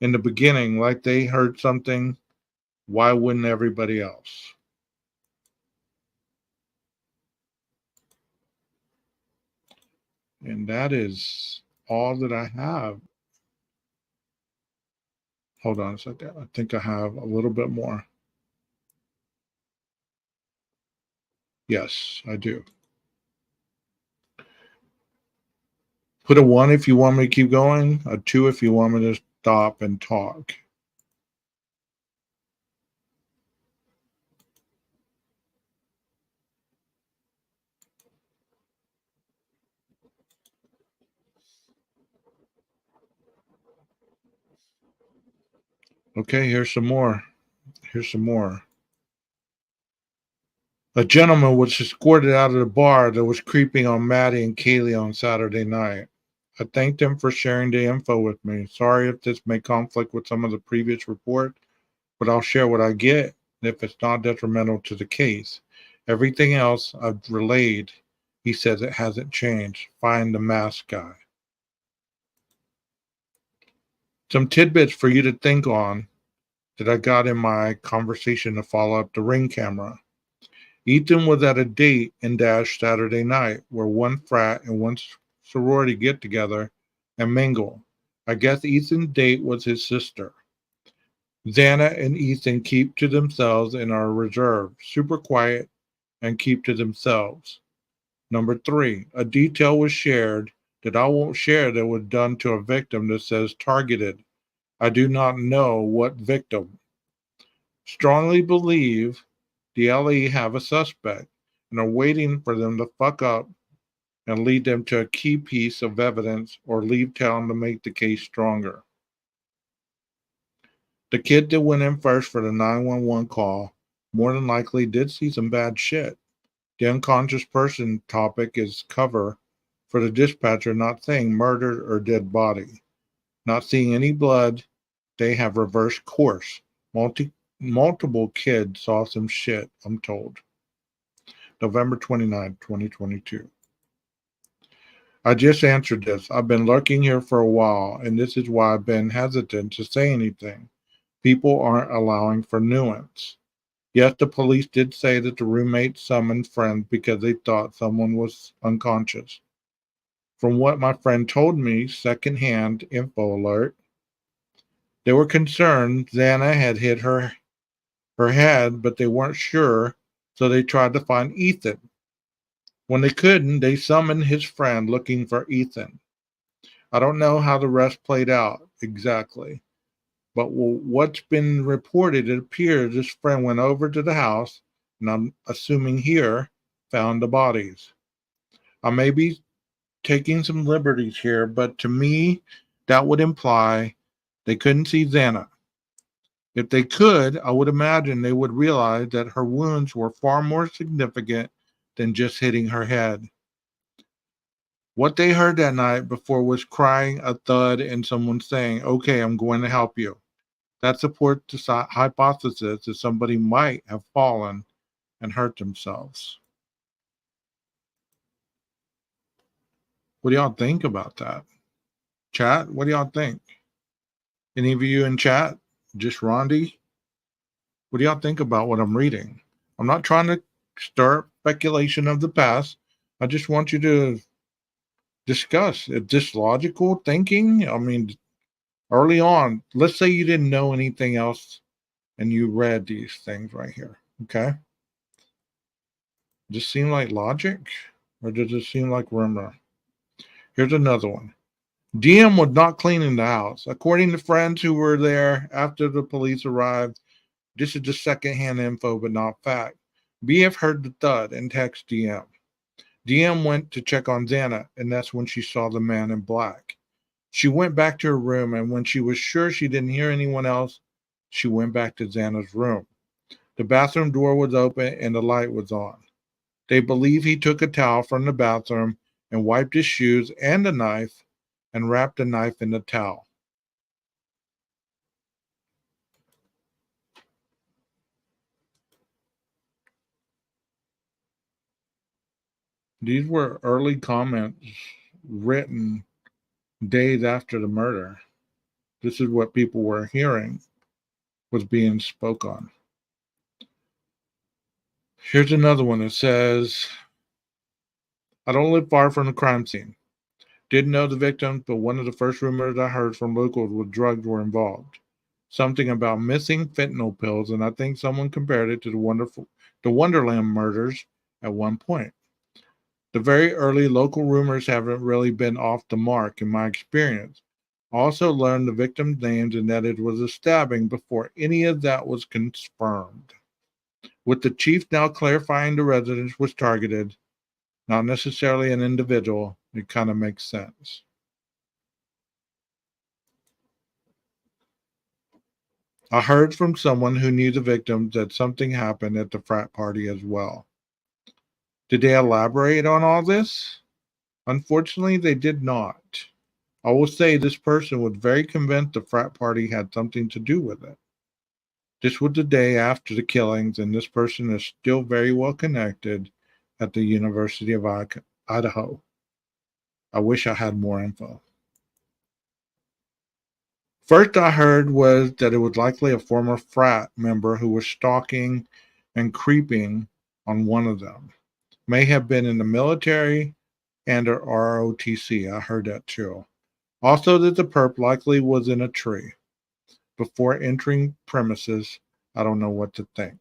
in the beginning, like they heard something. Why wouldn't everybody else? And that is all that I have. Hold on a second. I think I have a little bit more. Yes, I do. Put a 1 if you want me to keep going, a 2 if you want me to stop and talk. Okay, here's some more. Here's some more. A gentleman was escorted out of the bar that was creeping on Maddie and Kaylee on Saturday night. I thanked him for sharing the info with me. Sorry if this may conflict with some of the previous report, but I'll share what I get if it's not detrimental to the case. Everything else I've relayed, he says it hasn't changed. Find the mask guy. Some tidbits for you to think on that I got in my conversation to follow up the Ring camera. Ethan was at a date in Dash Saturday night where one frat and one sorority get together and mingle. I guess Ethan's date was his sister. Xana and Ethan keep to themselves and are reserved, super quiet, and keep to themselves. Number 3, a detail was shared that I won't share that was done to a victim that says targeted. I do not know what victim. Strongly believe the LE have a suspect and are waiting for them to fuck up and lead them to a key piece of evidence or leave town to make the case stronger. The kid that went in first for the 911 call more than likely did see some bad shit. The unconscious person topic is cover for the dispatcher not saying murdered or dead body. Not seeing any blood, they have reversed course. Multiple kids saw some shit, I'm told. November 29, 2022. I just answered this. I've been lurking here for a while, and this is why I've been hesitant to say anything. People aren't allowing for nuance. Yes, the police did say that the roommates summoned friends because they thought someone was unconscious. From what my friend told me, secondhand info alert, they were concerned Xana had hit her head, but they weren't sure, so they tried to find Ethan. When they couldn't, they summoned his friend looking for Ethan. I don't know how the rest played out exactly, but what's been reported, it appears this friend went over to the house, and I'm assuming here, found the bodies. I may be taking some liberties here, but to me, that would imply they couldn't see Xana. If they could, I would imagine they would realize that her wounds were far more significant than just hitting her head. What they heard that night before was crying, a thud, and someone saying, "Okay, I'm going to help you." That supports the hypothesis that somebody might have fallen and hurt themselves. What do y'all think about that? Chat, what do y'all think? Any of you in chat? Just Rondi? What do y'all think about what I'm reading? I'm not trying to stir speculation of the past. I just want you to discuss. Is this logical thinking? I mean, early on, let's say you didn't know anything else and you read these things right here. Okay. Does this seem like logic or does it seem like rumor? Here's another one. DM was not cleaning the house. According to friends who were there after the police arrived, this is just secondhand info, but not fact. BF heard the thud and texted DM. DM went to check on Xana, and that's when she saw the man in black. She went back to her room, and when she was sure she didn't hear anyone else, she went back to Xana's room. The bathroom door was open and the light was on. They believe he took a towel from the bathroom and wiped his shoes and a knife and wrapped the knife in the towel. These were early comments written days after the murder. This is what people were hearing was being spoke on. Here's another one that says, I don't live far from the crime scene. Didn't know the victim, but one of the first rumors I heard from locals was drugs were involved. Something about missing fentanyl pills, and I think someone compared it to the Wonderland murders at one point. The very early local rumors haven't really been off the mark in my experience. I also learned the victims' names and that it was a stabbing before any of that was confirmed. With the chief now clarifying the residence was targeted, not necessarily an individual, it kind of makes sense. I heard from someone who knew the victims that something happened at the frat party as well. Did they elaborate on all this? Unfortunately, they did not. I will say this person was very convinced the frat party had something to do with it. This was the day after the killings, and this person is still very well connected at the University of Idaho. I wish I had more info. First I heard was that it was likely a former frat member who was stalking and creeping on one of them. May have been in the military and or ROTC. I heard that too. Also that the perp likely was in a tree. Before entering premises, I don't know what to think.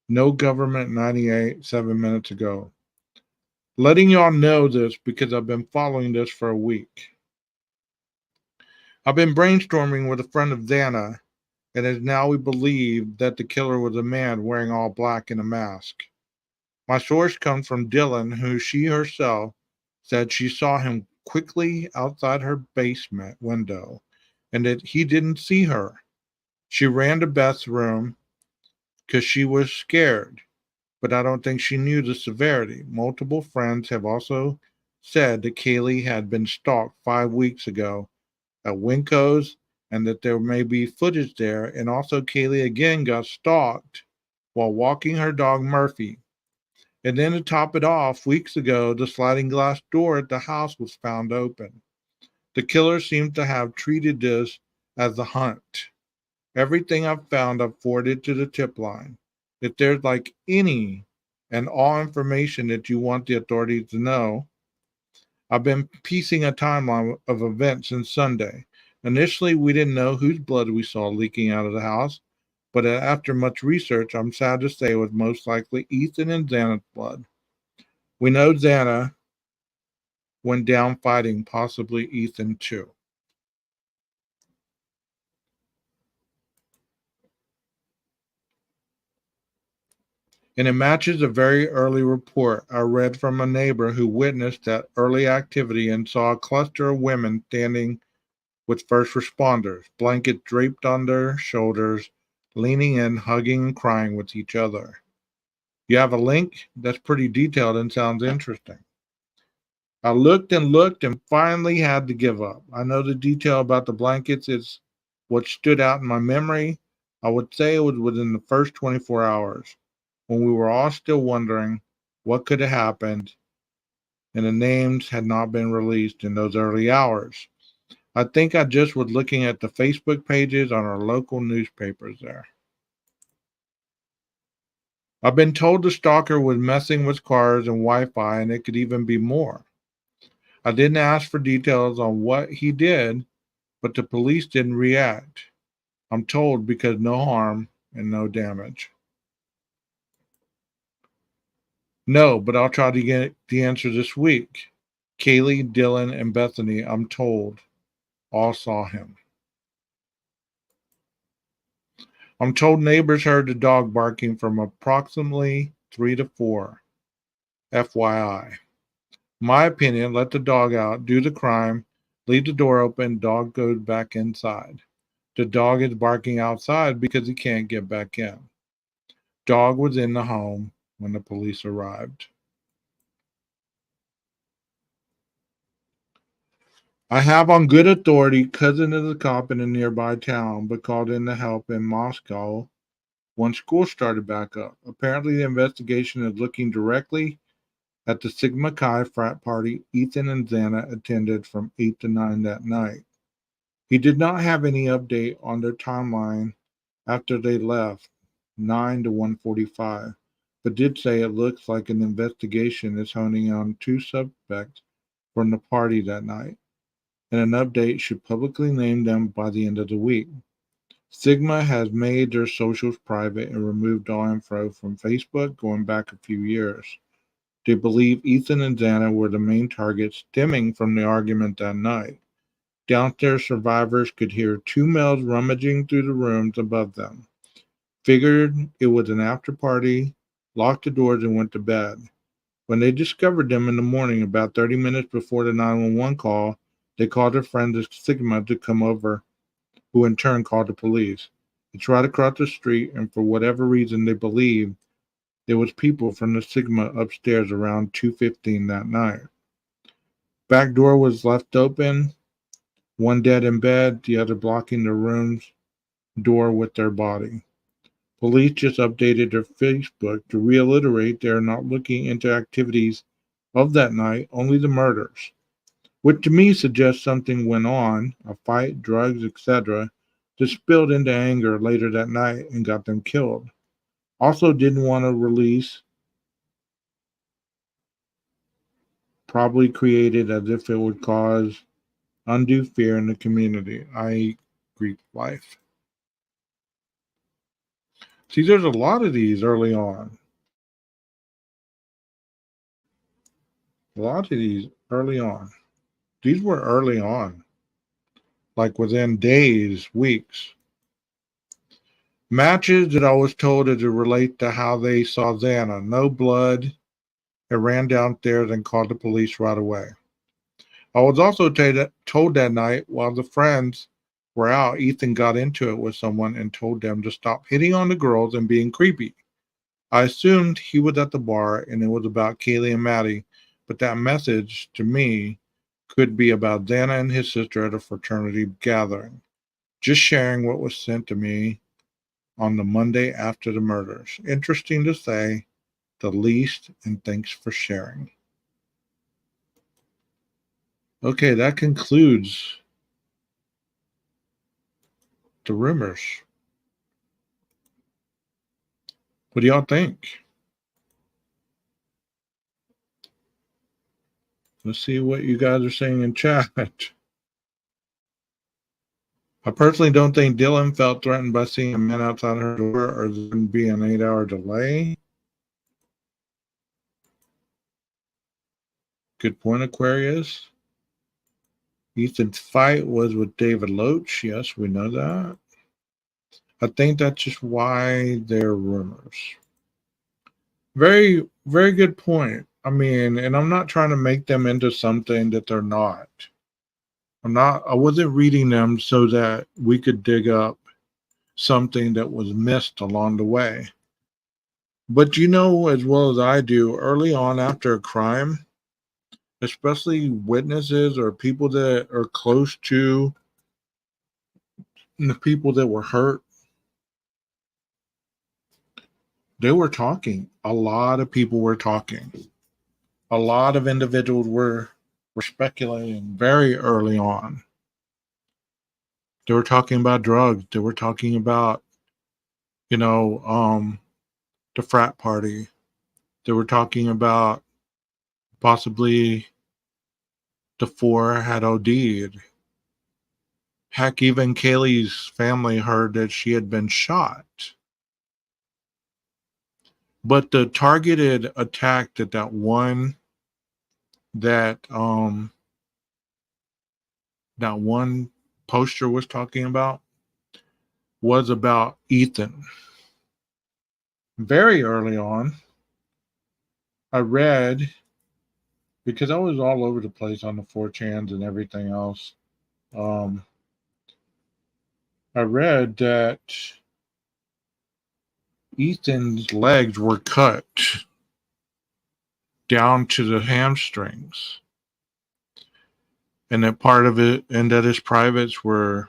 No government 98, 7 minutes ago. Letting y'all know this because I've been following this for a week. I've been brainstorming with a friend of Xana, and it is now we believe that the killer was a man wearing all black and a mask. My source comes from Dylan, who she herself said she saw him quickly outside her basement window and that he didn't see her. She ran to Beth's room because she was scared, but I don't think she knew the severity. Multiple friends have also said that Kaylee had been stalked 5 weeks ago at Winco's and that there may be footage there. And also Kaylee again got stalked while walking her dog Murphy. And then to top it off, weeks ago, the sliding glass door at the house was found open. The killer seems to have treated this as a hunt. Everything I've found, I've forwarded to the tip line. If there's like any and all information that you want the authorities to know, I've been piecing a timeline of events since Sunday. Initially, we didn't know whose blood we saw leaking out of the house, but after much research, I'm sad to say it was most likely Ethan and Xana's blood. We know Xana went down fighting, possibly Ethan too. And it matches a very early report I read from a neighbor who witnessed that early activity and saw a cluster of women standing with first responders, blankets draped on their shoulders, leaning in, hugging and crying with each other. You have a link? That's pretty detailed and sounds interesting. I looked and finally had to give up. I know the detail about the blankets is what stood out in my memory. I would say it was within the first 24 hours when we were all still wondering what could have happened and the names had not been released in those early hours. I think I just was looking at the Facebook pages on our local newspapers there. I've been told the stalker was messing with cars and Wi-Fi, and it could even be more. I didn't ask for details on what he did, but the police didn't react. I'm told because no harm and no damage. No, but I'll try to get the answer this week. Kaylee, Dylan, and Bethany, I'm told, all saw him. I'm told neighbors heard the dog barking from approximately 3 to 4. FYI. My opinion, let the dog out, do the crime, leave the door open, dog goes back inside. The dog is barking outside because he can't get back in. Dog was in the home when the police arrived. I have on good authority cousin is a cop in a nearby town, but called in to help in Moscow when school started back up. Apparently, the investigation is looking directly at the Sigma Chi frat party Ethan and Xana attended from 8 to 9 that night. He did not have any update on their timeline after they left, 9 to 1:45, but did say it looks like an investigation is honing on 2 suspects from the party that night, and an update should publicly name them by the end of the week. Sigma has made their socials private and removed all info from Facebook going back a few years. They believe Ethan and Xana were the main targets stemming from the argument that night. Downstairs survivors could hear 2 males rummaging through the rooms above them. Figured it was an after party, locked the doors, and went to bed. When they discovered them in the morning, about 30 minutes before the 911 call, they called their friends at Sigma to come over, who in turn called the police. It's right across the street, and for whatever reason, they believe there was people from the Sigma upstairs around 2:15 that night. Back door was left open, one dead in bed, the other blocking the room's door with their body. Police just updated their Facebook to reiterate they are not looking into activities of that night, only the murders, which to me suggests something went on, a fight, drugs, etc., that spilled into anger later that night and got them killed. Also didn't want to release, probably created as if it would cause undue fear in the community, i.e. Greek life. See, there's a lot of these early on. A lot of these early on. These were early on, like within days, weeks. Matches that I was told to relate to how they saw Xana. No blood. It ran downstairs and called the police right away. I was also told that night while the friends were out, Ethan got into it with someone and told them to stop hitting on the girls and being creepy. I assumed he was at the bar and it was about Kaylee and Maddie, but that message to me could be about Xana and his sister at a fraternity gathering. Just sharing what was sent to me on the Monday after the murders. Interesting to say the least, and thanks for sharing. Okay, that concludes the rumors. What do y'all think? Let's see what you guys are saying in chat. I personally don't think Dylan felt threatened by seeing a man outside her door, or there would be an 8-hour delay. Good point, Aquarius. Ethan's fight was with David Loach. Yes, we know that. I think that's just why they're rumors. Very, very good point. I mean, and I'm not trying to make them into something that they're not. I wasn't reading them so that we could dig up something that was missed along the way. But you know as well as I do, early on after a crime, especially witnesses or people that are close to the people that were hurt, they were talking. A lot of people were talking. A lot of individuals were speculating very early on. They were talking about drugs. They were talking about, the frat party. They were talking about possibly the 4 had OD'd. Heck, even Kaylee's family heard that she had been shot. But the targeted attack that one poster was talking about was about Ethan. Very early on. I read, because I was all over the place on the 4chans and everything else. I read that Ethan's legs were cut down to the hamstrings, and that part of it, and that his privates were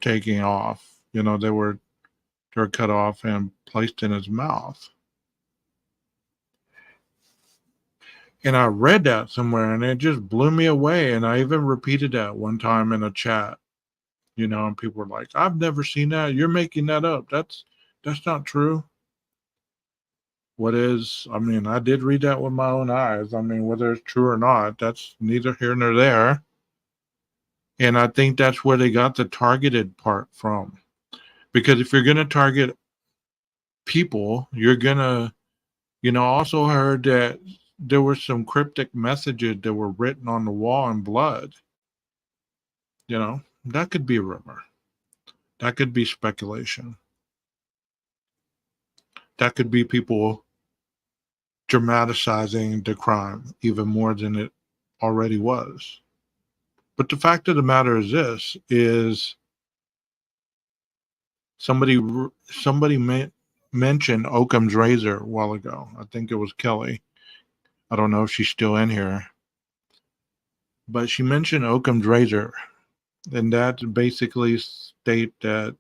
taking off. You know, they were cut off and placed in his mouth. And I read that somewhere, and it just blew me away. And I even repeated that one time in a chat. You know, and people were like, "I've never seen that. You're making that up. That's not true." What is? I mean, I did read that with my own eyes. I mean, whether it's true or not, that's neither here nor there. And I think that's where they got the targeted part from. Because if you're going to target people, you're going to, you know, also heard that there were some cryptic messages that were written on the wall in blood. You know, that could be a rumor. That could be speculation. That could be people dramatizing the crime even more than it already was. But the fact of the matter is this, is somebody mentioned Occam's razor a while ago. I think it was Kelly. I don't know if she's still in here. But she mentioned Occam's razor. And that basically state that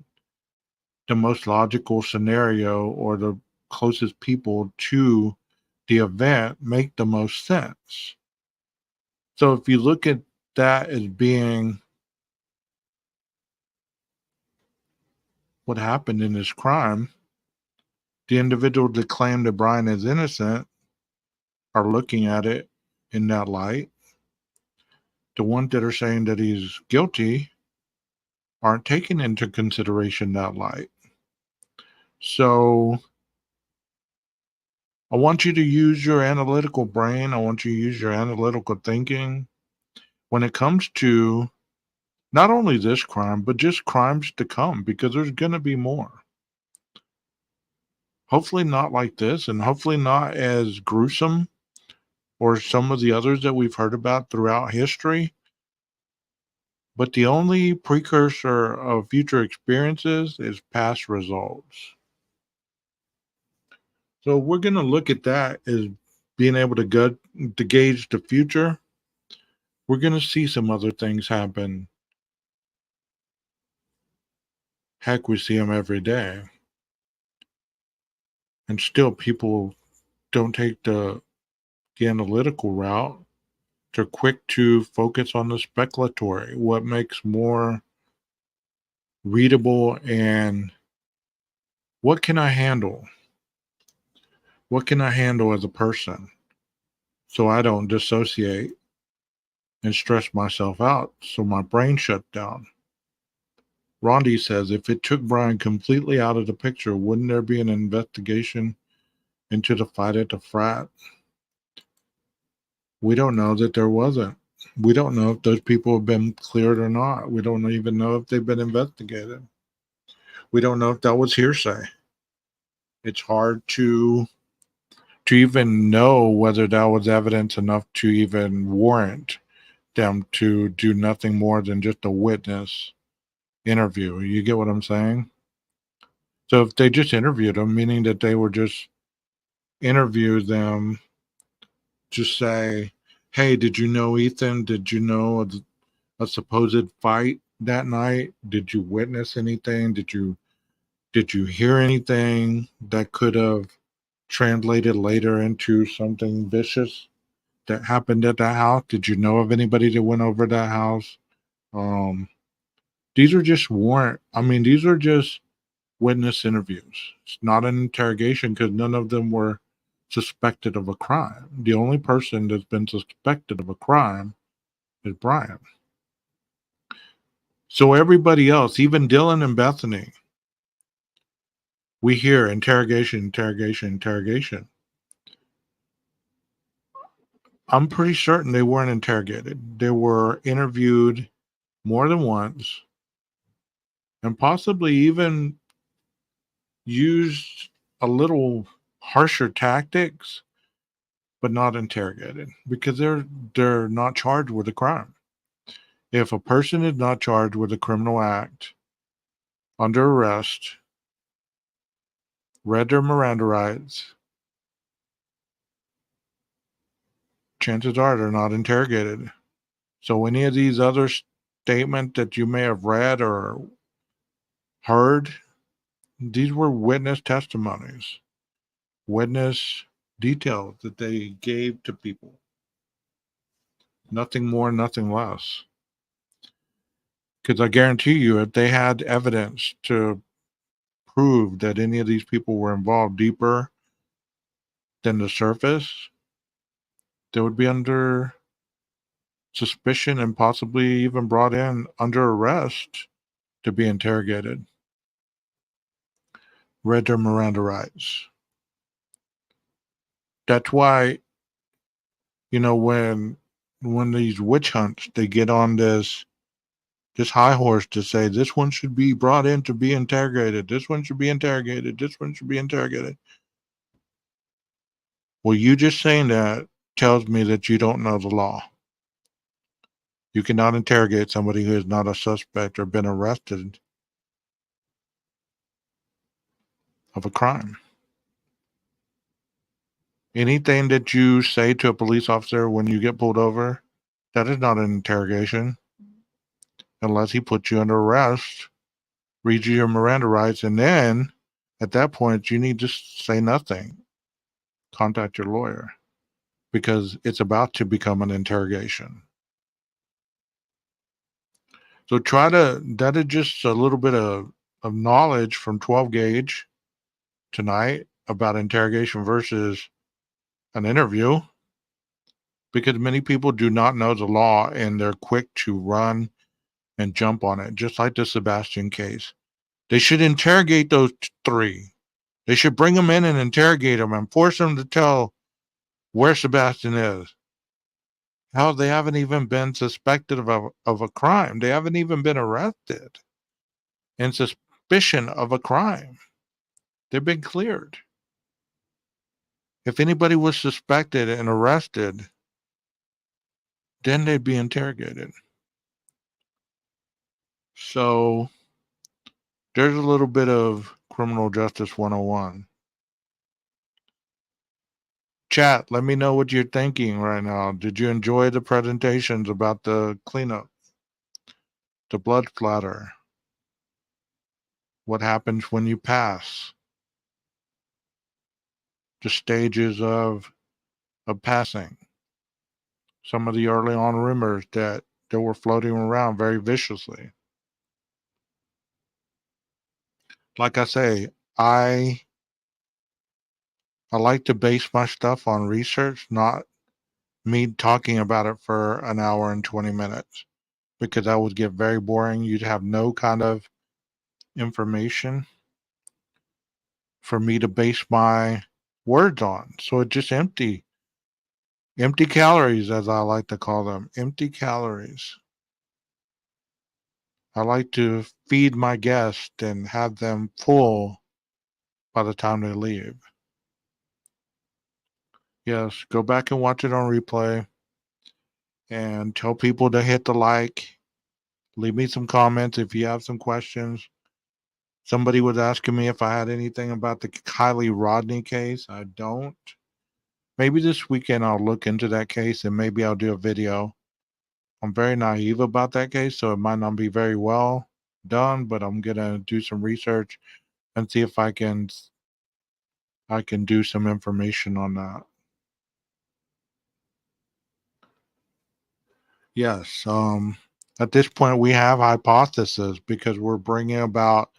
the most logical scenario, or the closest people to the event, make the most sense. So if you look at that as being what happened in this crime, the individual that claim that Brian is innocent are looking at it in that light. The ones that are saying that he's guilty aren't taking into consideration that light. So I want you to use your analytical brain. I want you to use your analytical thinking when it comes to not only this crime, but just crimes to come, because there's going to be more. Hopefully not like this, and hopefully not as gruesome or some of the others that we've heard about throughout history. But the only precursor of future experiences is past results. So we're going to look at that as being able to gauge the future. We're going to see some other things happen. Heck, we see them every day. And still people don't take the analytical route. They're quick to focus on the speculatory, what makes more readable, and what can I handle? What can I handle as a person so I don't dissociate and stress myself out so my brain shut down? Rondi says, if it took Brian completely out of the picture, wouldn't there be an investigation into the fight at the frat? We don't know that there wasn't. We don't know if those people have been cleared or not. We don't even know if they've been investigated. We don't know if that was hearsay. It's hard to even know whether that was evidence enough to even warrant them to do nothing more than just a witness interview. You get what I'm saying? So if they just interviewed them, meaning that they were just interview them, just say, hey, did you know Ethan? Did you know a supposed fight that night? Did you witness anything? Did you hear anything that could have translated later into something vicious that happened at that house? Did you know of anybody that went over that house? These are just these are just witness interviews. It's not an interrogation because none of them were suspected of a crime. The only person that's been suspected of a crime is Brian. So everybody else, even Dylan and Bethany, we hear interrogation, interrogation, interrogation. I'm pretty certain they weren't interrogated. They were interviewed more than once, and possibly even used a little harsher tactics, but not interrogated because they're not charged with a crime. If a person is not charged with a criminal act, under arrest, read their Miranda rights, chances are they're not interrogated. So any of these other statements that you may have read or heard, these were witness testimonies, witness details that they gave to people. Nothing more, nothing less. Because I guarantee you, if they had evidence to prove that any of these people were involved deeper than the surface, they would be under suspicion and possibly even brought in under arrest to be interrogated. Read their Miranda rights. That's why, when these witch hunts, they get on this high horse to say this one should be brought in to be interrogated. This one should be interrogated. This one should be interrogated. Well, you just saying that tells me that you don't know the law. You cannot interrogate somebody who is not a suspect or been arrested of a crime. Anything that you say to a police officer when you get pulled over, that is not an interrogation unless he puts you under arrest, reads you your Miranda rights, and then at that point you need to say nothing. Contact your lawyer because it's about to become an interrogation. So that is just a little bit of knowledge from 12 gauge tonight about interrogation versus an interview, because many people do not know the law and they're quick to run and jump on it, just like the Sebastian case. They should interrogate those three. They should bring them in and interrogate them and force them to tell where Sebastian is. How they haven't even been suspected of a crime. They haven't even been arrested in suspicion of a crime. They've been cleared. If anybody was suspected and arrested, then they'd be interrogated. So there's a little bit of criminal justice 101. Chat, let me know what you're thinking right now. Did you enjoy the presentations about the cleanup, the blood splatter? What happens when you pass? The stages of passing. Some of the early on rumors that were floating around very viciously. Like I say, I like to base my stuff on research, not me talking about it for an hour and 20 minutes, because that would get very boring. You'd have no kind of information for me to base my words on. So it's just empty calories, as I like to call them, empty calories. I like to feed my guests and have them full by the time they leave. Yes, go back and watch it on replay and tell people to hit the like. Leave me some comments if you have some questions. Somebody was asking me if I had anything about the Kylie Rodney case. I don't. Maybe this weekend I'll look into that case and maybe I'll do a video. I'm very naive about that case, so it might not be very well done, but I'm going to do some research and see if I can do some information on that. Yes, at this point we have hypotheses because we're bringing about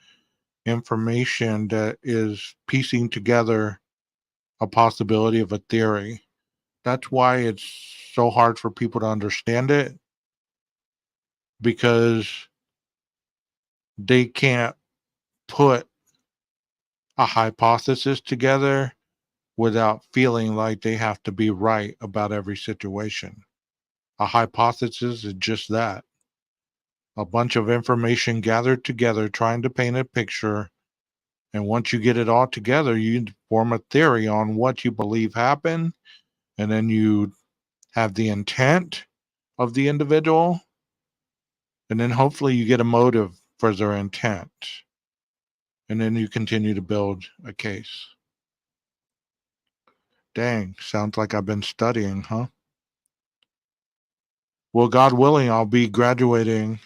information that is piecing together a possibility of a theory. That's why it's so hard for people to understand it, because they can't put a hypothesis together without feeling like they have to be right about every situation. A hypothesis is just that. A bunch of information gathered together trying to paint a picture, and once you get it all together, you form a theory on what you believe happened, and then you have the intent of the individual, and then hopefully you get a motive for their intent, and then you continue to build a case. Dang, sounds like I've been studying, huh? Well, God willing, I'll be graduating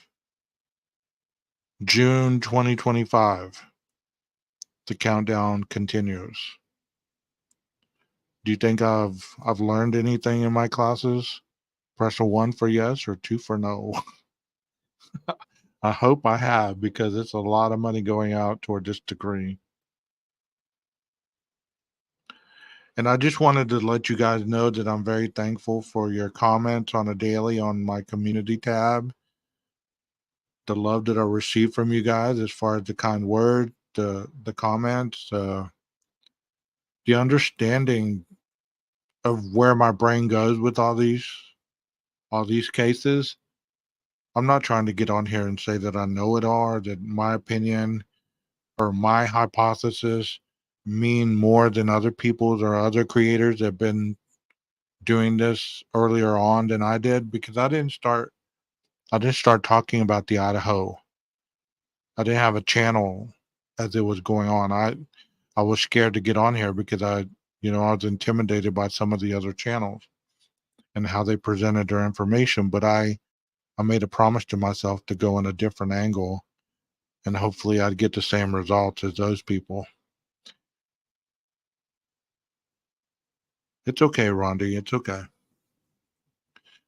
June 2025. The countdown continues. Do you think I've learned anything in my classes? Press a 1 for yes or 2 for no. I hope I have, because it's a lot of money going out toward this degree. And I just wanted to let you guys know that I'm very thankful for your comments on a daily on my community tab. The love that I receive from you guys, as far as the kind word, the comments, the understanding of where my brain goes with all these cases. I'm not trying to get on here and say that I know it all, or that my opinion or my hypothesis mean more than other people's or other creators that have been doing this earlier on than I did, because I didn't start talking about the Idaho. I didn't have a channel as it was going on. I was scared to get on here because I was intimidated by some of the other channels and how they presented their information. But I made a promise to myself to go in a different angle, and hopefully I'd get the same results as those people. It's okay, Rondi. It's okay.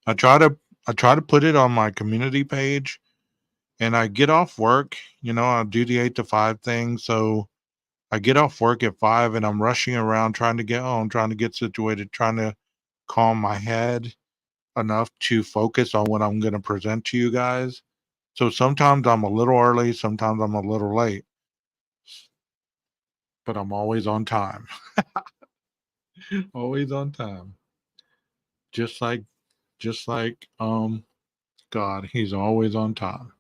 I try to put it on my community page, and I get off work. I'll do the 8 to 5 thing. So I get off work at 5, and I'm rushing around trying to get home, trying to get situated, trying to calm my head enough to focus on what I'm going to present to you guys. So sometimes I'm a little early, sometimes I'm a little late, but I'm always on time. Always on time. Just like God, he's always on time.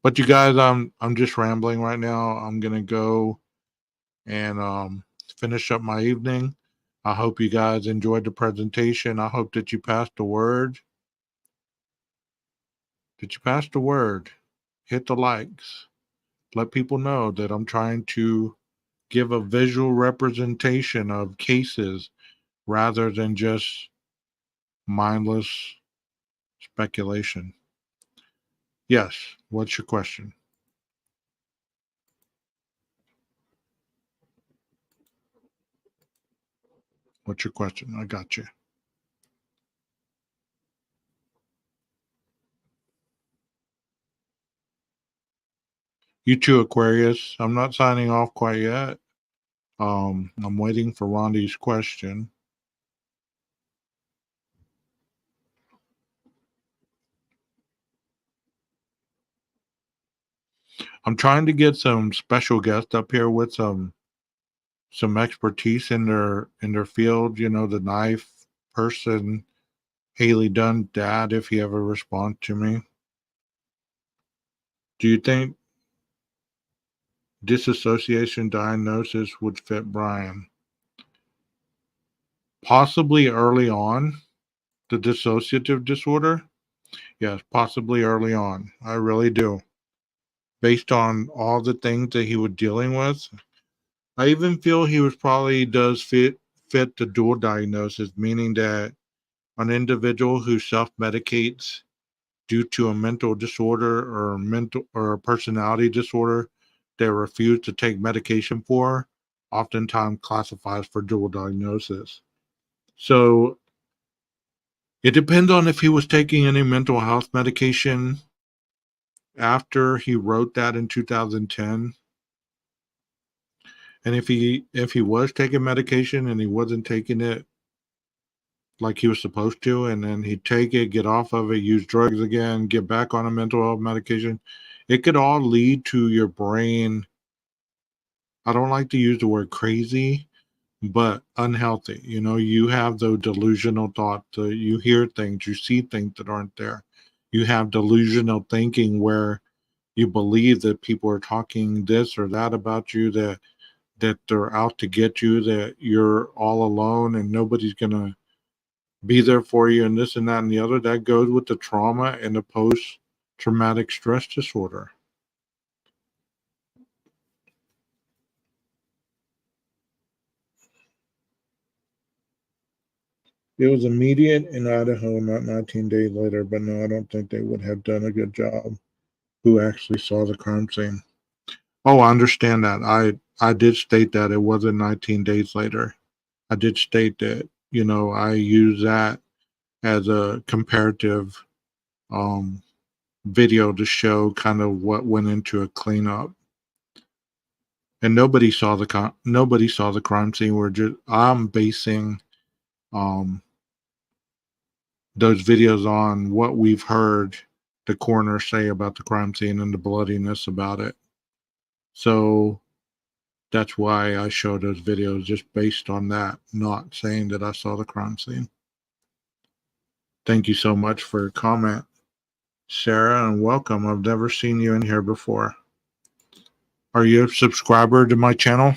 But you guys, I'm just rambling right now. I'm gonna go and finish up my evening. I hope you guys enjoyed the presentation. I hope that you passed the word. Did you pass the word? Hit the likes. Let people know that I'm trying to give a visual representation of cases rather than just mindless speculation. Yes, what's your question? What's your question? I got you. You too, Aquarius. I'm not signing off quite yet. I'm waiting for Rondi's question. I'm trying to get some special guests up here with some expertise in their field. The knife person, Haley Dunn, Dad, if he ever responds to me. Do you think disassociation diagnosis would fit Brian? Possibly early on, the dissociative disorder. Yes, possibly early on. I really do. Based on all the things that he was dealing with, I even feel he was probably does fit the dual diagnosis, meaning that an individual who self-medicates due to a mental disorder or a personality disorder they refuse to take medication for, oftentimes classifies for dual diagnosis. So it depends on if he was taking any mental health medication after he wrote that in 2010. And if he was taking medication and he wasn't taking it like he was supposed to, and then he'd take it, get off of it, use drugs again, get back on a mental health medication, it could all lead to your brain. I don't like to use the word crazy, but unhealthy. You have those delusional thoughts. You hear things, you see things that aren't there. You have delusional thinking where you believe that people are talking this or that about you, that they're out to get you, that you're all alone and nobody's gonna be there for you and this and that and the other. That goes with the trauma and the post-traumatic stress disorder. It was immediate in Idaho, not 19 days later, but no, I don't think they would have done a good job who actually saw the crime scene. Oh, I understand that. I did state that it wasn't 19 days later. I did state that, I use that as a comparative video to show kind of what went into a cleanup. And nobody saw the crime scene. I'm basing those videos on what we've heard the coroner say about the crime scene and the bloodiness about it. So that's why I show those videos, just based on that, not saying that I saw the crime scene. Thank you so much for your comment, Sarah, and welcome. I've never seen you in here before. Are you a subscriber to my channel?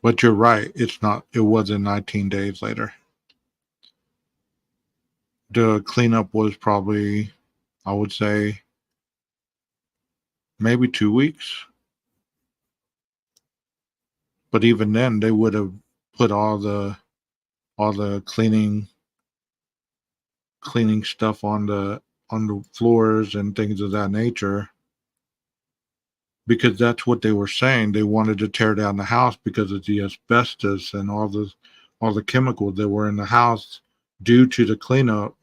But you're right. It wasn't 19 days later. The cleanup was probably, I would say, maybe 2 weeks. But even then, they would have put all the cleaning stuff on the floors and things of that nature, because that's what they were saying. They wanted to tear down the house because of the asbestos and all the chemicals that were in the house due to the cleanup.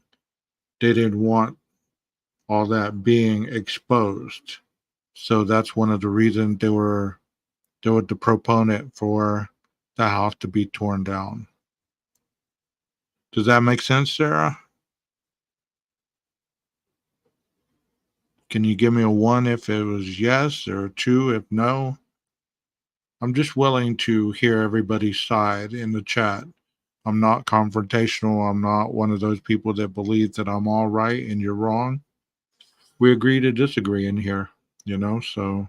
They didn't want all that being exposed. So that's one of the reasons they were the proponent for the house to be torn down. Does that make sense, Sarah? Can you give me a 1 if it was yes, or a 2 if no? I'm just willing to hear everybody's side in the chat. I'm not confrontational. I'm not one of those people that believes that I'm all right and you're wrong. We agree to disagree in here, so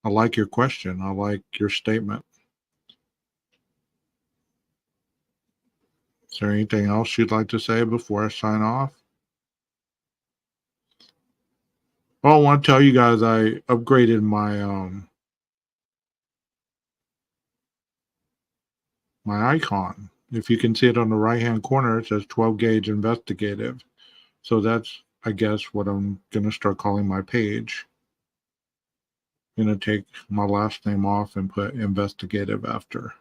I like your question. I like your statement. Is there anything else you'd like to say before I sign off? Well, I want to tell you guys I upgraded my icon. If you can see it on the right-hand corner, it says 12 gauge investigative. So that's, I guess, what I'm going to start calling my page. I'm going to take my last name off and put investigative after.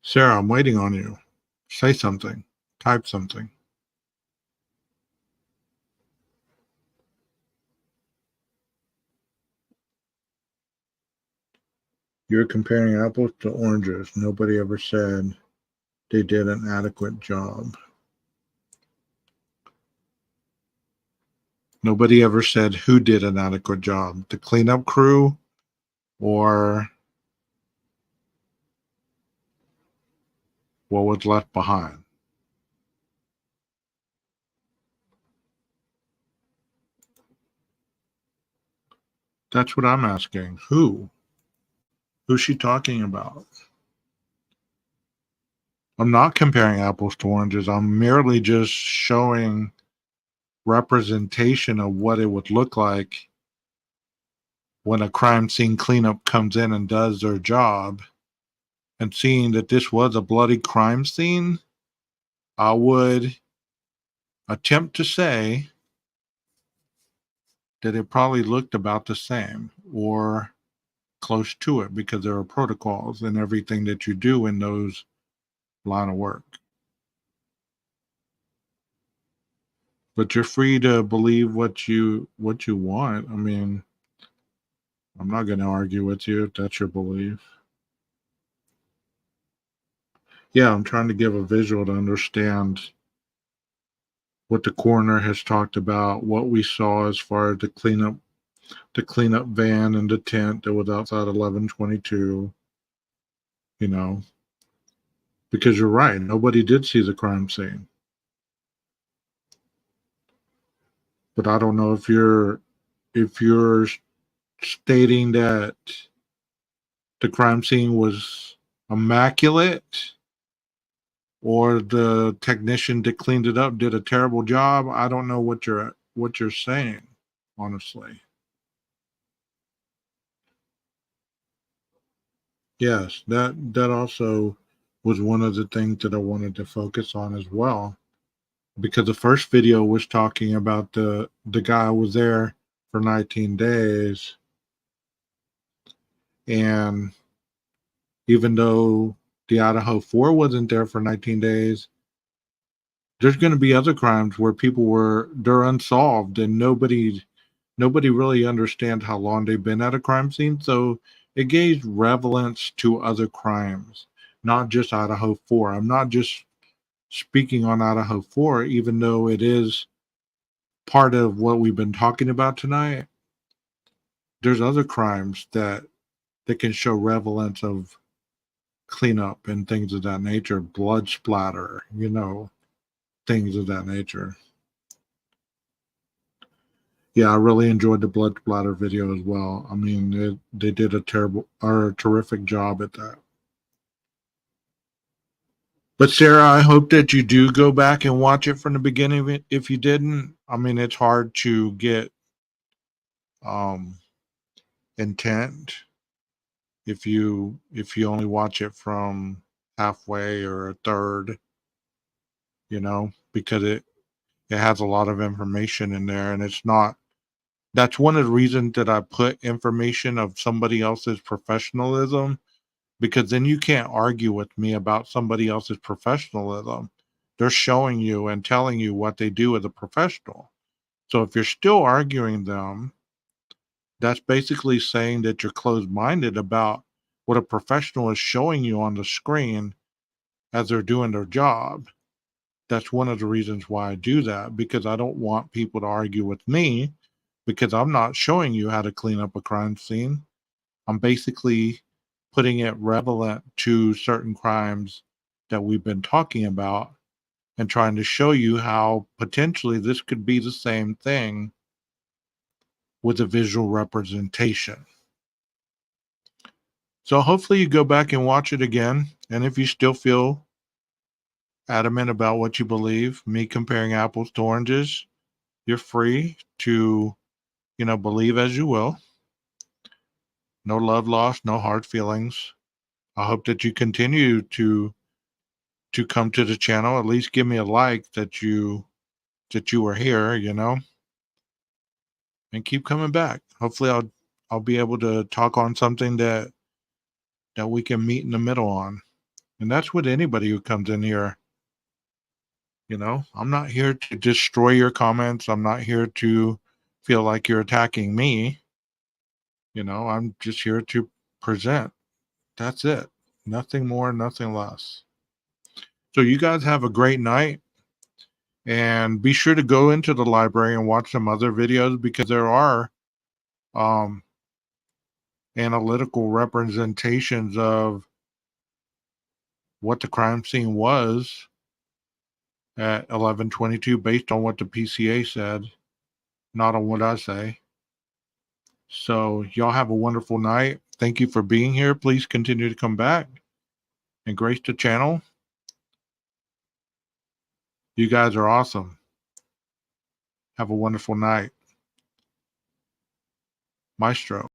Sarah, I'm waiting on you. Say something. Type something. You're comparing apples to oranges. Nobody ever said they did an adequate job. Nobody ever said who did an adequate job. The cleanup crew or what was left behind. That's what I'm asking. Who? Who's she talking about? I'm not comparing apples to oranges. I'm merely just showing representation of what it would look like when a crime scene cleanup comes in and does their job. And seeing that this was a bloody crime scene, I would attempt to say that it probably looked about the same or close to it, because there are protocols and everything that you do in those line of work. But you're free to believe what you want. I mean, I'm not going to argue with you if that's your belief. Yeah, I'm trying to give a visual to understand what the coroner has talked about, what we saw as far as the cleanup van and the tent that was outside 1122, because you're right, nobody did see the crime scene. But I don't know if you're stating that the crime scene was immaculate or the technician that cleaned it up did a terrible job. I don't know what you're saying, honestly. Yes, that also was one of the things that I wanted to focus on as well, because the first video was talking about the guy was there for 19 days, and even though the Idaho 4 wasn't there for 19 days, there's going to be other crimes where they're unsolved and nobody really understands how long they've been at a crime scene. So it gave relevance to other crimes, not just Idaho 4. I'm not just speaking on Idaho 4, even though it is part of what we've been talking about tonight. There's other crimes that can show relevance of cleanup and things of that nature, blood splatter, things of that nature. Yeah, I really enjoyed the blood splatter video as well. I mean, they did a terrific job at that. But Sarah, I hope that you do go back and watch it from the beginning. If you didn't, I mean, it's hard to get intent if you only watch it from halfway or a third, because it has a lot of information in there, and it's not. That's one of the reasons that I put information of somebody else's professionalism, because then you can't argue with me about somebody else's professionalism. They're showing you and telling you what they do as a professional. So if you're still arguing them, that's basically saying that you're closed-minded about what a professional is showing you on the screen as they're doing their job. That's one of the reasons why I do that, because I don't want people to argue with me, because I'm not showing you how to clean up a crime scene. I'm basically putting it relevant to certain crimes that we've been talking about and trying to show you how potentially this could be the same thing with a visual representation. So hopefully you go back and watch it again. And if you still feel adamant about what you believe, me comparing apples to oranges, you're free to, believe as you will. No love lost, no hard feelings. I hope that you continue to come to the channel. At least give me a like that you were here, and keep coming back. Hopefully I'll be able to talk on something that we can meet in the middle on. And that's with anybody who comes in here. I'm not here to destroy your comments. I'm not here to feel like you're attacking me. I'm just here to present. That's it. Nothing more, nothing less. So you guys have a great night. And be sure to go into the library and watch some other videos, because there are analytical representations of what the crime scene was at 11:22 based on what the PCA said, not on what I say. So y'all have a wonderful night. Thank you for being here. Please continue to come back and grace the channel. You guys are awesome. Have a wonderful night. Maestro.